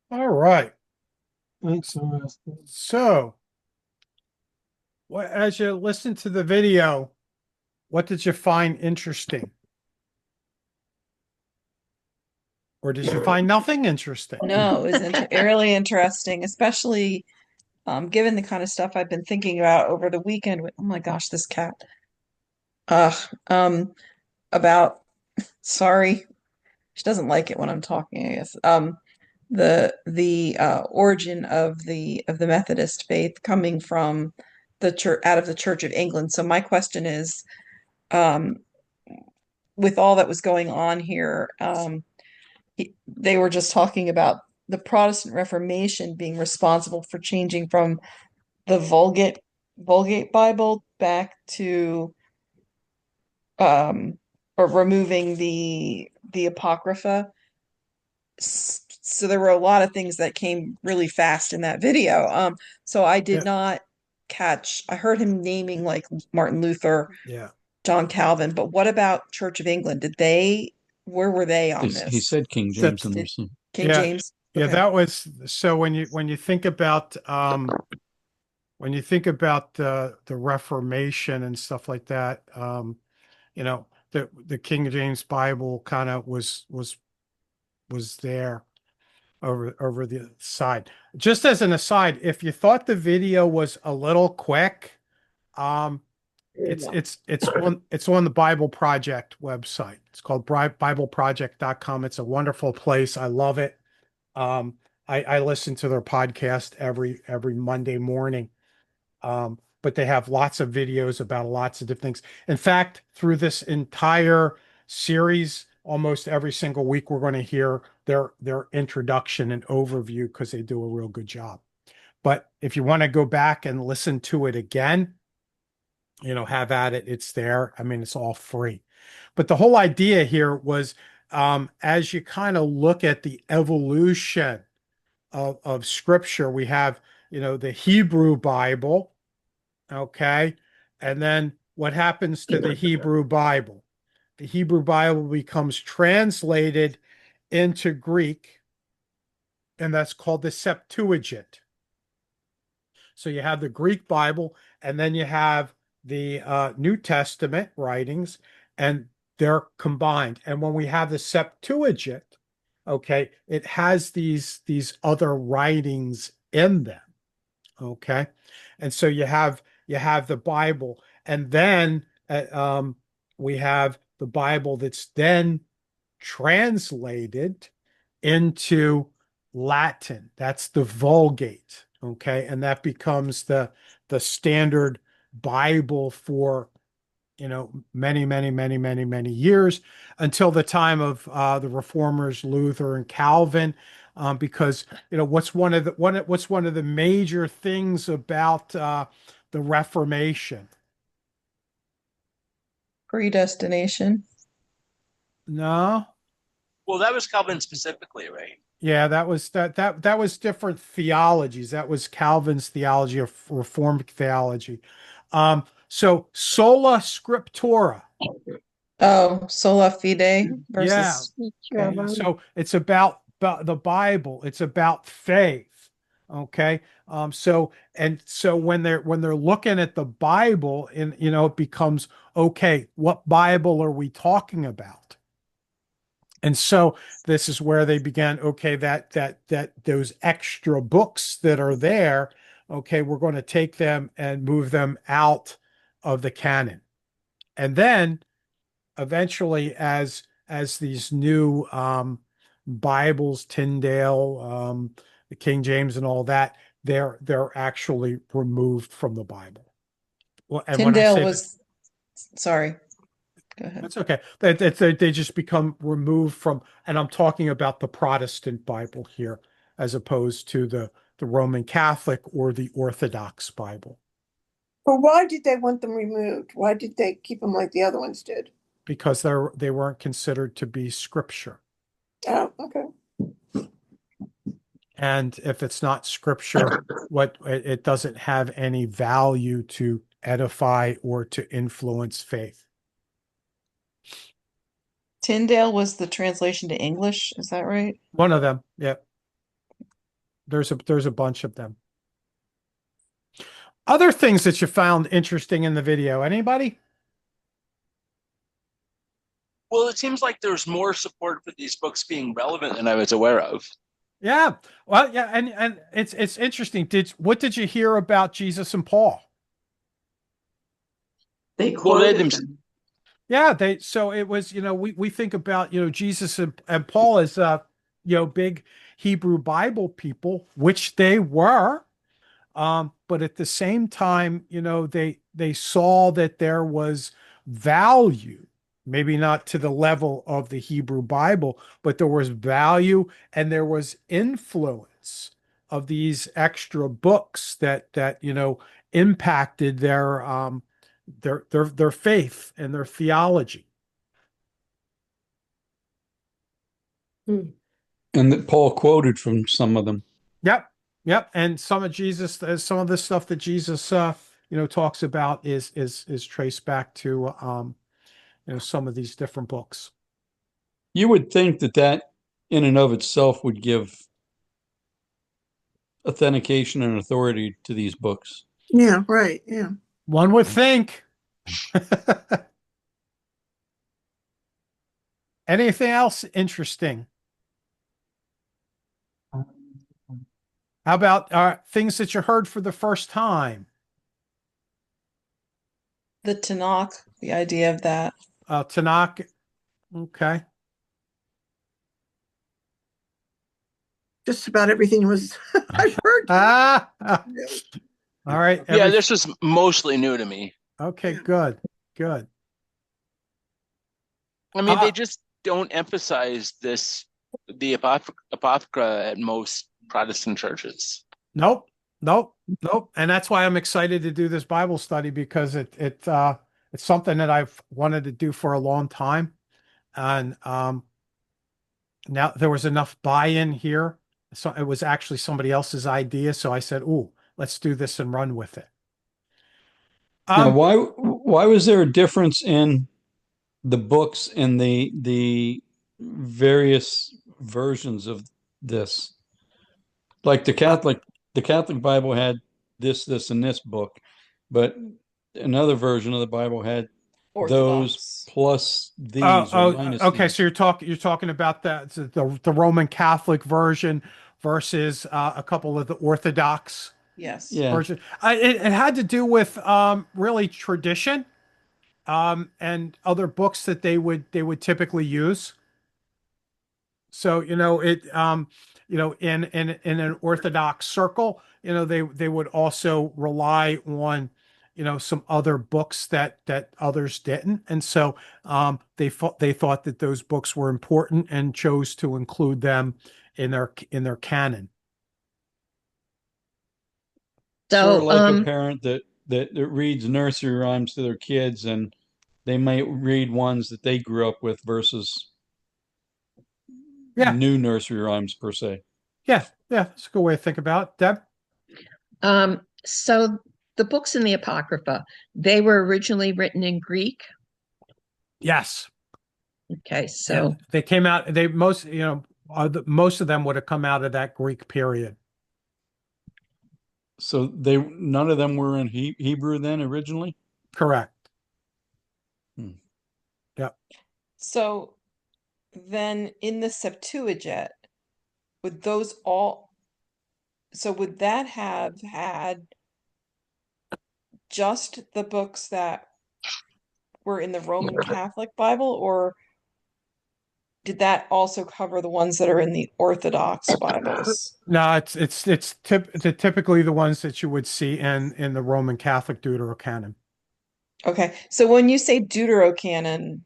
All right. Thanks, So, as you listen to the video, what did you find interesting? Or did you find nothing interesting? No, it was really interesting, especially given the kind of stuff I've been thinking about over the weekend. Oh my gosh, this cat. About, sorry, she doesn't like it when I'm talking, I guess. The origin of the Methodist faith coming from the church, out of the Church of England. So my question is, with all that was going on here, they were just talking about the Protestant Reformation being responsible for changing from the Vulgate Bible back to or removing the Apocrypha. So there were a lot of things that came really fast in that video. So I did not catch, I heard him naming like Martin Luther, Yeah. John Calvin, but what about Church of England? Did they where were they on He this? said King James in there. So. King Yeah. James? Yeah, Okay. that was so when you think about the Reformation and stuff like that, the King James Bible kind of was there over the side. Just as an aside, if you thought the video was a little quick, it's on the Bible Project website. It's called BibleProject.com. It's a wonderful place. I love it. I listen to their podcast every Monday morning. But they have lots of videos about lots of different things. In fact, through this entire series, almost every single week, we're going to hear their introduction and overview because they do a real good job. But if you want to go back and listen to it again, have at it. It's there. I mean, it's all free. But the whole idea here was, as you kind of look at the evolution of scripture, we have, the Hebrew Bible. Okay. And then what happens to the Hebrew Bible? The Hebrew Bible becomes translated into Greek, and that's called the Septuagint. So you have the Greek Bible, and then you have the New Testament writings, and they're combined. And when we have the Septuagint, okay, it has these other writings in them. Okay. And so you have the Bible, and then we have the Bible that's then translated into Latin. That's the Vulgate. Okay. And that becomes the standard Bible for many, many, many, many, many years until the time of the reformers, Luther and Calvin, because what's one of the major things about the Reformation? Predestination. No. Well, that was Calvin specifically, right? Yeah, that was different theologies. That was Calvin's theology of Reformed theology. So sola scriptura. Oh, sola fide Yeah. versus And so it's about the Bible. It's about faith. Okay. So when they're looking at the Bible, and it becomes, okay, what Bible are we talking about? And so this is where they began, okay, that those extra books that are there, okay, we're going to take them and move them out of the canon. And then eventually, as these new Bibles, Tyndale, the King James, and all that, they're actually removed from the Bible. Well, and when I Tyndale say was, sorry, go ahead. that's okay, they just become removed from, and I'm talking about the Protestant Bible here, as opposed to the Roman Catholic or the Orthodox Bible. But why did they want them removed? Why did they keep them like the other ones did? Because they weren't considered to be scripture. Oh, okay. And if it's not scripture, it doesn't have any value to edify or to influence faith. Tyndale was the translation to English, is that right? One of them, yeah. There's a bunch of them. Other things that you found interesting in the video, anybody? Well, it seems like there's more support for these books being relevant than I was aware of. Yeah. Well, yeah, and it's interesting. What did you hear about Jesus and Paul? They Well, they quoted them. them. Yeah, so it was, we think about, Jesus and Paul as big Hebrew Bible people, which they were. But at the same time, they saw that there was value, maybe not to the level of the Hebrew Bible, but there was value and there was influence of these extra books that impacted their faith and their theology. And that Paul quoted from some of them. Yep. And some of the stuff that Jesus talks about is traced back to some of these different books. You would think that that in and of itself would give authentication and authority to these books. Yeah, right. Yeah. One would think. Anything else interesting? How about things that you heard for the first time? The Tanakh, the idea of that. Tanakh. Okay. Just about everything was I've heard. All right. Yeah, this was mostly new to me. Okay, good. Good. I mean, they just don't emphasize the Apocrypha at most Protestant churches. Nope. And that's why I'm excited to do this Bible study, because it's something that I've wanted to do for a long time. And now there was enough buy-in here. So it was actually somebody else's idea. So I said, "Ooh, let's do this and run with it." Now, why was there a difference in the books and the various versions of this? Like the Catholic Bible had this, and this book, but another version of the Bible had those Orthodox. plus these or minus okay. these. So you're talking about the Roman Catholic version versus a couple of the Orthodox Yes. Yeah. version. It had to do with really tradition and other books that they would typically use. So in an Orthodox circle, they would also rely on some other books that others didn't, and so they thought that those books were important and chose to include them in their canon. Sort of So, like a parent that reads nursery rhymes to their kids, and they might read ones that they grew up with versus Yeah, new nursery rhymes per se. yeah, that's a good way to think about it. Deb? so the books in the Apocrypha, they were originally written in Greek. Yes. Okay, so And they came out. Most of them would have come out of that Greek period. So none of them were in Hebrew then originally? Correct. Hmm. Yep. So then in the Septuagint, would those all, so would that have had just the books that were in the Roman Catholic Bible, or did that also cover the ones that are in the Orthodox Bibles? No, it's typically the ones that you would see in the Roman Catholic Deuterocanon. Okay, so when you say Deuterocanon,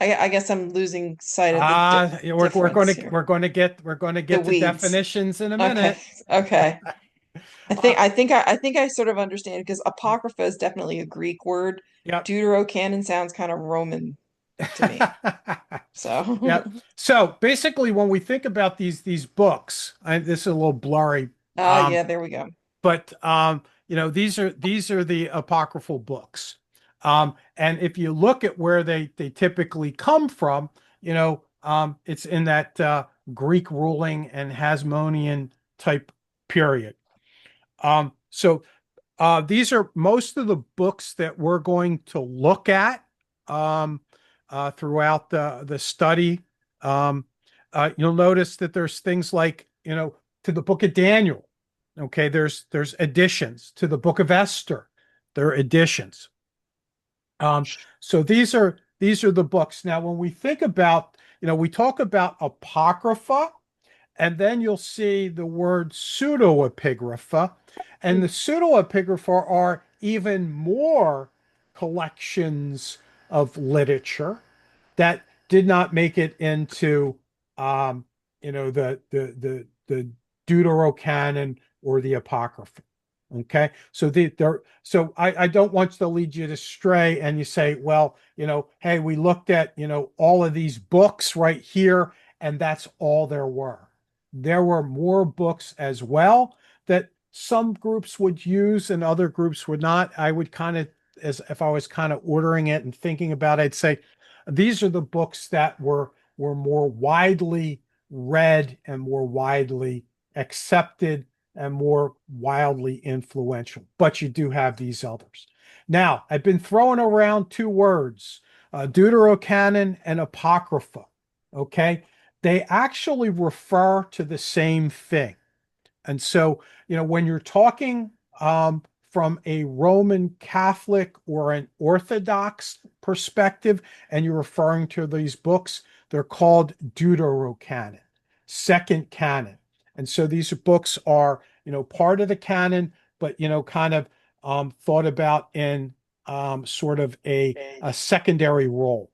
I guess I'm losing sight of the We're difference here. going to get The to weeds. definitions in a Okay, minute. okay. I think I sort of understand, because Apocrypha is definitely a Greek word. Yep. Deuterocanon sounds kind of Roman to me. So Yep. So basically, when we think about these books, this is a little blurry. yeah, there we go. But these are the apocryphal books. And if you look at where they typically come from, it's in that Greek ruling and Hasmonean type period. So these are most of the books that we're going to look at throughout the study. You'll notice that there's things like, to the book of Daniel. Okay, there's additions to the book of Esther. There are additions. So these are the books. Now, when we think about, we talk about apocrypha, and then you'll see the word pseudoepigrapha, and the pseudoepigrapha are even more collections of literature that did not make it into the Deuterocanon or the Apocrypha. Okay, so I don't want to lead you astray, and you say, well, hey, we looked at all of these books right here, and that's all there were. There were more books as well that some groups would use and other groups would not. I would kind of, as if I was kind of ordering it and thinking about it, I'd say, These are the books that were more widely read and more widely accepted and more wildly influential. But you do have these others. Now, I've been throwing around two words, Deuterocanon and Apocrypha. Okay. They actually refer to the same thing. And so, when you're talking from a Roman Catholic or an Orthodox perspective, and you're referring to these books, they're called Deuterocanon, second canon. And so these books are, part of the canon, but, kind of thought about in sort of a secondary role.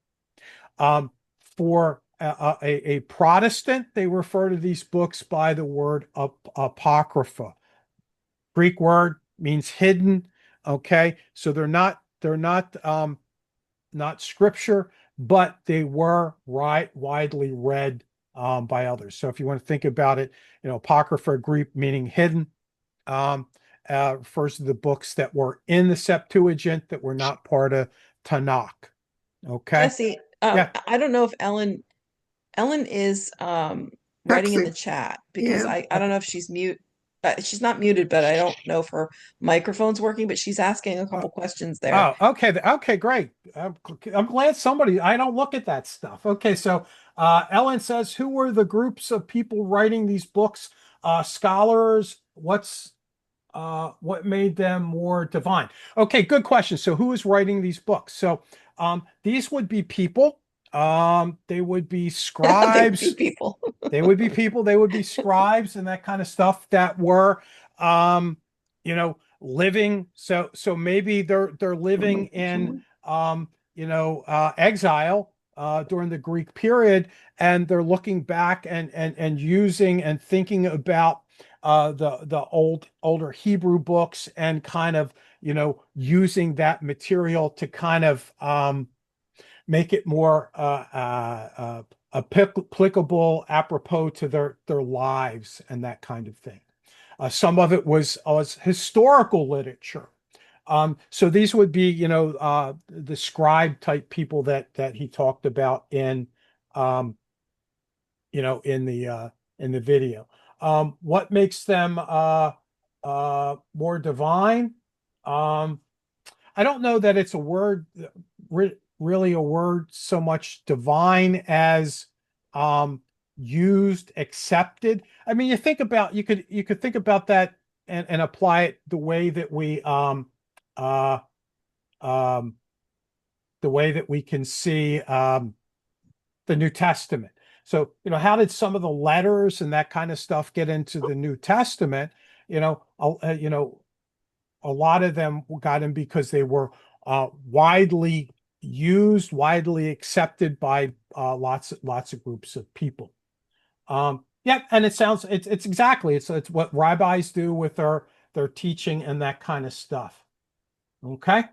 For a Protestant, they refer to these books by the word apocrypha. Greek word means hidden. Okay, so they're not scripture, but they were widely read by others. So if you want to think about it, apocrypha, Greek meaning hidden, refers to the books that were in the Septuagint that were not part of Tanakh. Okay. Jesse, Yeah. I don't know if Ellen is writing in the chat because Yeah. I don't know if she's mute. She's not muted, but I don't know if her microphone's working, but she's asking a couple questions there. Oh, okay. Okay, great. I'm glad somebody, I don't look at that stuff. Okay, so Ellen says, who were the groups of people writing these books? Scholars, what made them more divine? Okay, good question. So who is writing these books? So these would be people. They would be scribes. They would be people. They would be people. They would be scribes and that kind of stuff that were, living. So maybe they're living in, exile during the Greek period, and they're looking back and using and thinking about the older Hebrew books and kind of using that material to kind of make it more applicable, apropos to their lives and that kind of thing. Some of it was historical literature. So these would be, the scribe type people that he talked about in, in the video. What makes them more divine? I don't know that it's a word, really a word so much divine as used, accepted. I mean, you could think about that and apply it the way that we can see the New Testament. So, how did some of the letters and that kind of stuff get into the New Testament? A lot of them got in because they were widely used, widely accepted by lots of groups of people. Yeah, and it's exactly it's what rabbis do with their teaching and that kind of stuff. Okay,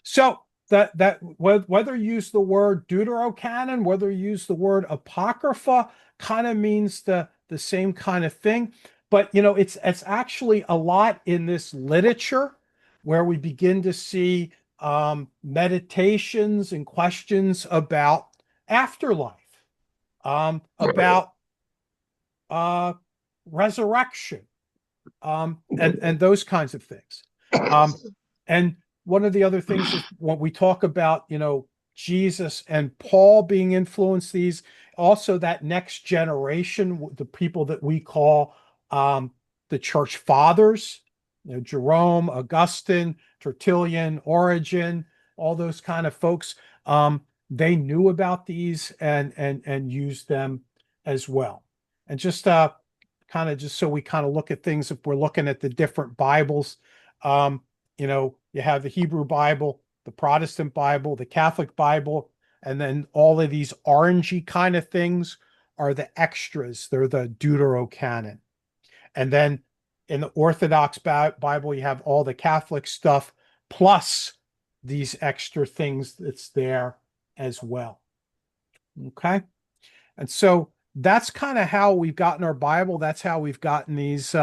so that whether you use the word Deuterocanon, whether you use the word apocrypha, kind of means the same kind of thing. But it's actually a lot in this literature where we begin to see meditations and questions about afterlife, about resurrection, and those kinds of things. And one of the other things is when we talk about, Jesus and Paul being influenced, these also that next generation, the people that we call the church fathers, Jerome, Augustine, Tertullian, Origen, all those kind of folks. They knew about these and used them as well. And just kind of just so we kind of look at things, if we're looking at the different Bibles, you have the Hebrew Bible, the Protestant Bible, the Catholic Bible, and then all of these orangey kind of things are the extras. They're the Deuterocanon. And then in the Orthodox Bible, you have all the Catholic stuff plus these extra things that's there as well. Okay. And so that's kind of how we've gotten our Bible. That's how we've gotten these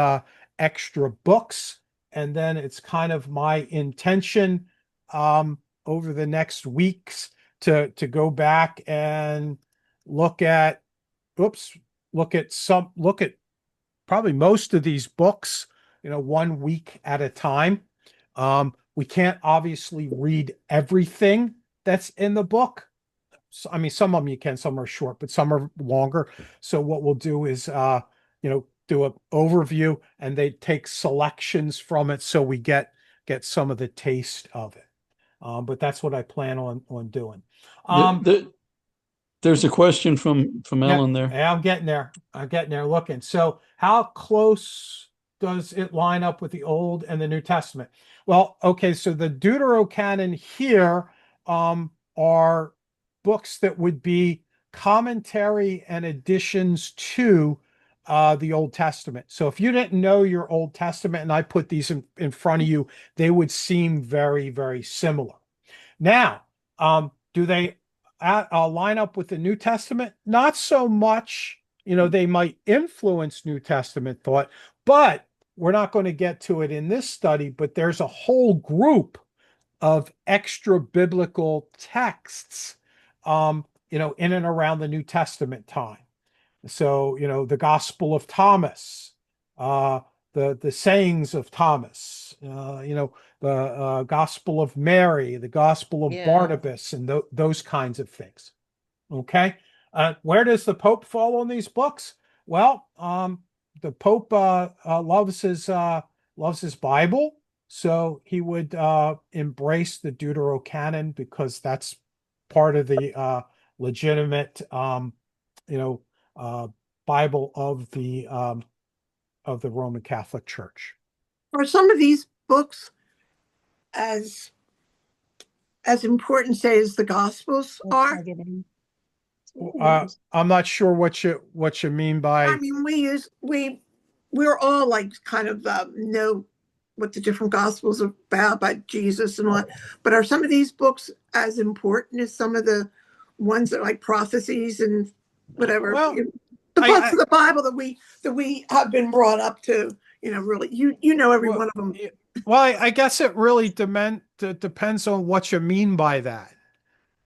extra books. And then it's kind of my intention over the next weeks to go back and look at, oops, look at probably most of these books, 1 week at a time. We can't obviously read everything that's in the book. So, I mean, some of them you can, some are short, but some are longer. So what we'll do is, do an overview, and they take selections from it, so we get some of the taste of it. But that's what I plan on doing. There's a question from Ellen there. Yeah, I'm getting there. I'm getting there looking. So how close does it line up with the Old and the New Testament? Well, okay, so the Deuterocanon here are books that would be commentary and additions to the Old Testament. So if you didn't know your Old Testament and I put these in front of you, they would seem very, very similar. Now, do they line up with the New Testament? Not so much. They might influence New Testament thought, but we're not going to get to it in this study. But there's a whole group of extra biblical texts, in and around the New Testament time. So, the Gospel of Thomas, the sayings of Thomas, the Gospel of Mary, the Gospel of Barnabas, and those kinds of things. Okay. Where does the Pope fall on these books? Well, the Pope loves his Bible, so he would embrace the Deuterocanon because that's part of the legitimate, Bible of the Roman Catholic Church. Are some of these books as important, say, as the Gospels are? I'm not sure what you mean by. I mean, we're all like kind of know what the different Gospels are about Jesus and all that. But are some of these books as important as some of the ones that are like prophecies and whatever? Well, the books of the Bible that we have been brought up to, really, you know every one of them. Well, I guess it really depends on what you mean by that.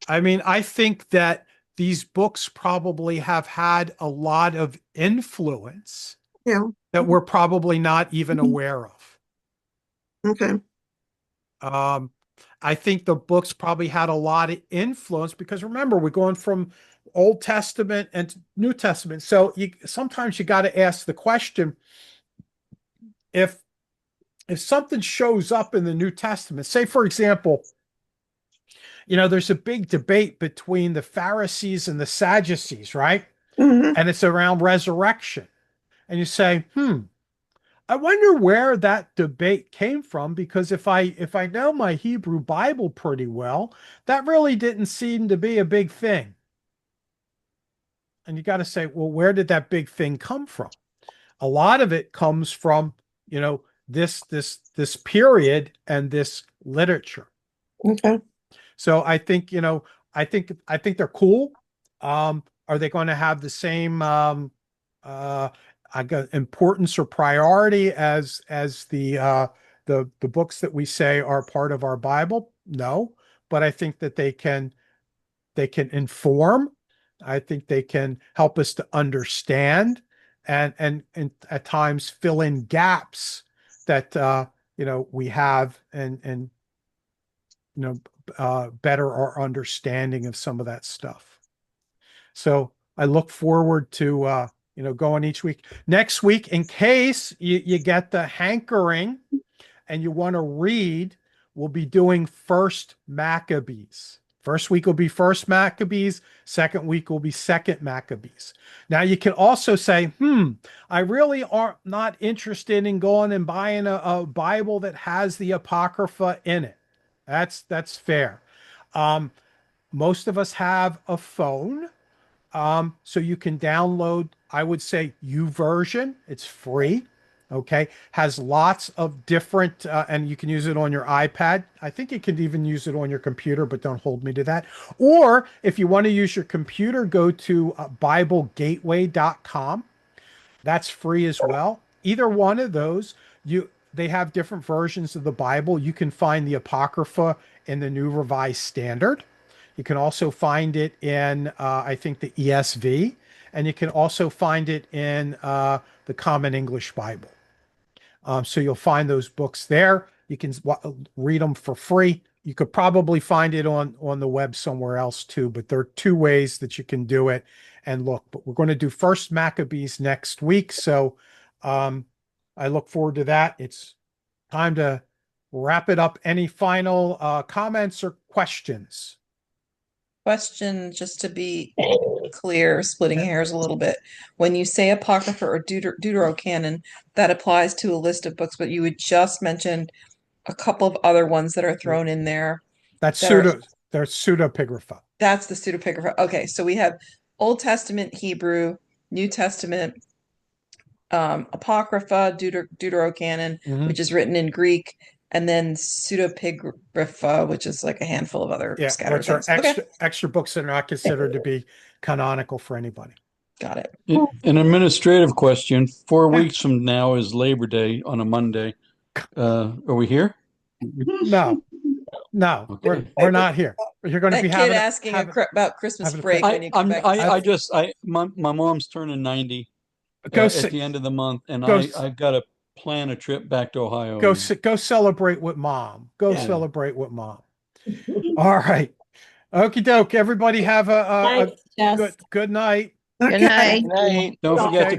I mean, I think that these books probably have had a lot of influence that we're probably not even aware of. Okay. I think the books probably had a lot of influence because remember, we're going from Old Testament and New Testament. So sometimes you got to ask the question, if something shows up in the New Testament, say, for example, there's a big debate between the Pharisees and the Sadducees, right? Mm-hmm. And it's around resurrection. And you say, I wonder where that debate came from, because if I know my Hebrew Bible pretty well, that really didn't seem to be a big thing. And you got to say, well, where did that big thing come from? A lot of it comes from, this period and this literature. Okay. So I think, I think they're cool. Are they going to have the same importance or priority as the books that we say are part of our Bible? No, but I think that they can inform. I think they can help us to understand and at times fill in gaps that we have and better our understanding of some of that stuff. So I look forward to going each week. Next week, in case you get the hankering and you want to read, we'll be doing First Maccabees. First week will be First Maccabees. Second week will be Second Maccabees. Now you can also say, I really are not interested in going and buying a Bible that has the Apocrypha in it. That's fair. Most of us have a phone. So you can download, I would say, YouVersion. It's free. Okay. Has lots of different, and you can use it on your iPad. I think you can even use it on your computer, but don't hold me to that. Or if you want to use your computer, go to BibleGateway.com. That's free as well. Either one of those, they have different versions of the Bible. You can find the Apocrypha in the New Revised Standard. You can also find it in, I think, the ESV, and you can also find it in the Common English Bible. So you'll find those books there. You can read them for free. You could probably find it on the web somewhere else too, but there are two ways that you can do it and look. But we're going to do First Maccabees next week, so I look forward to that. It's time to wrap it up. Any final comments or questions? Question, just to be clear, splitting hairs a little bit. When you say Apocrypha or Deuterocanon, that applies to a list of books, but you would just mention a couple of other ones that are thrown in there. That's they're pseudepigrapha. That's the pseudepigrapha. Okay, so we have Old Testament Hebrew, New Testament Apocrypha, Deuterocanon, which is written in Greek, and then pseudepigrapha, which is like a handful of other scattered which are things. extra books that are not considered to be canonical for anybody. Got it. An administrative question. 4 weeks from now is Labor Day on a Monday. Are we here? No, Okay. we're not here. You're going to be kid asking about Christmas break when you come back. My mom's turning 90 at the end of the month, and I've got to plan a trip back to Ohio. Go celebrate with mom. Celebrate with mom. All right. Okie doke. Everybody have a good night. Good night. Good night. Don't forget to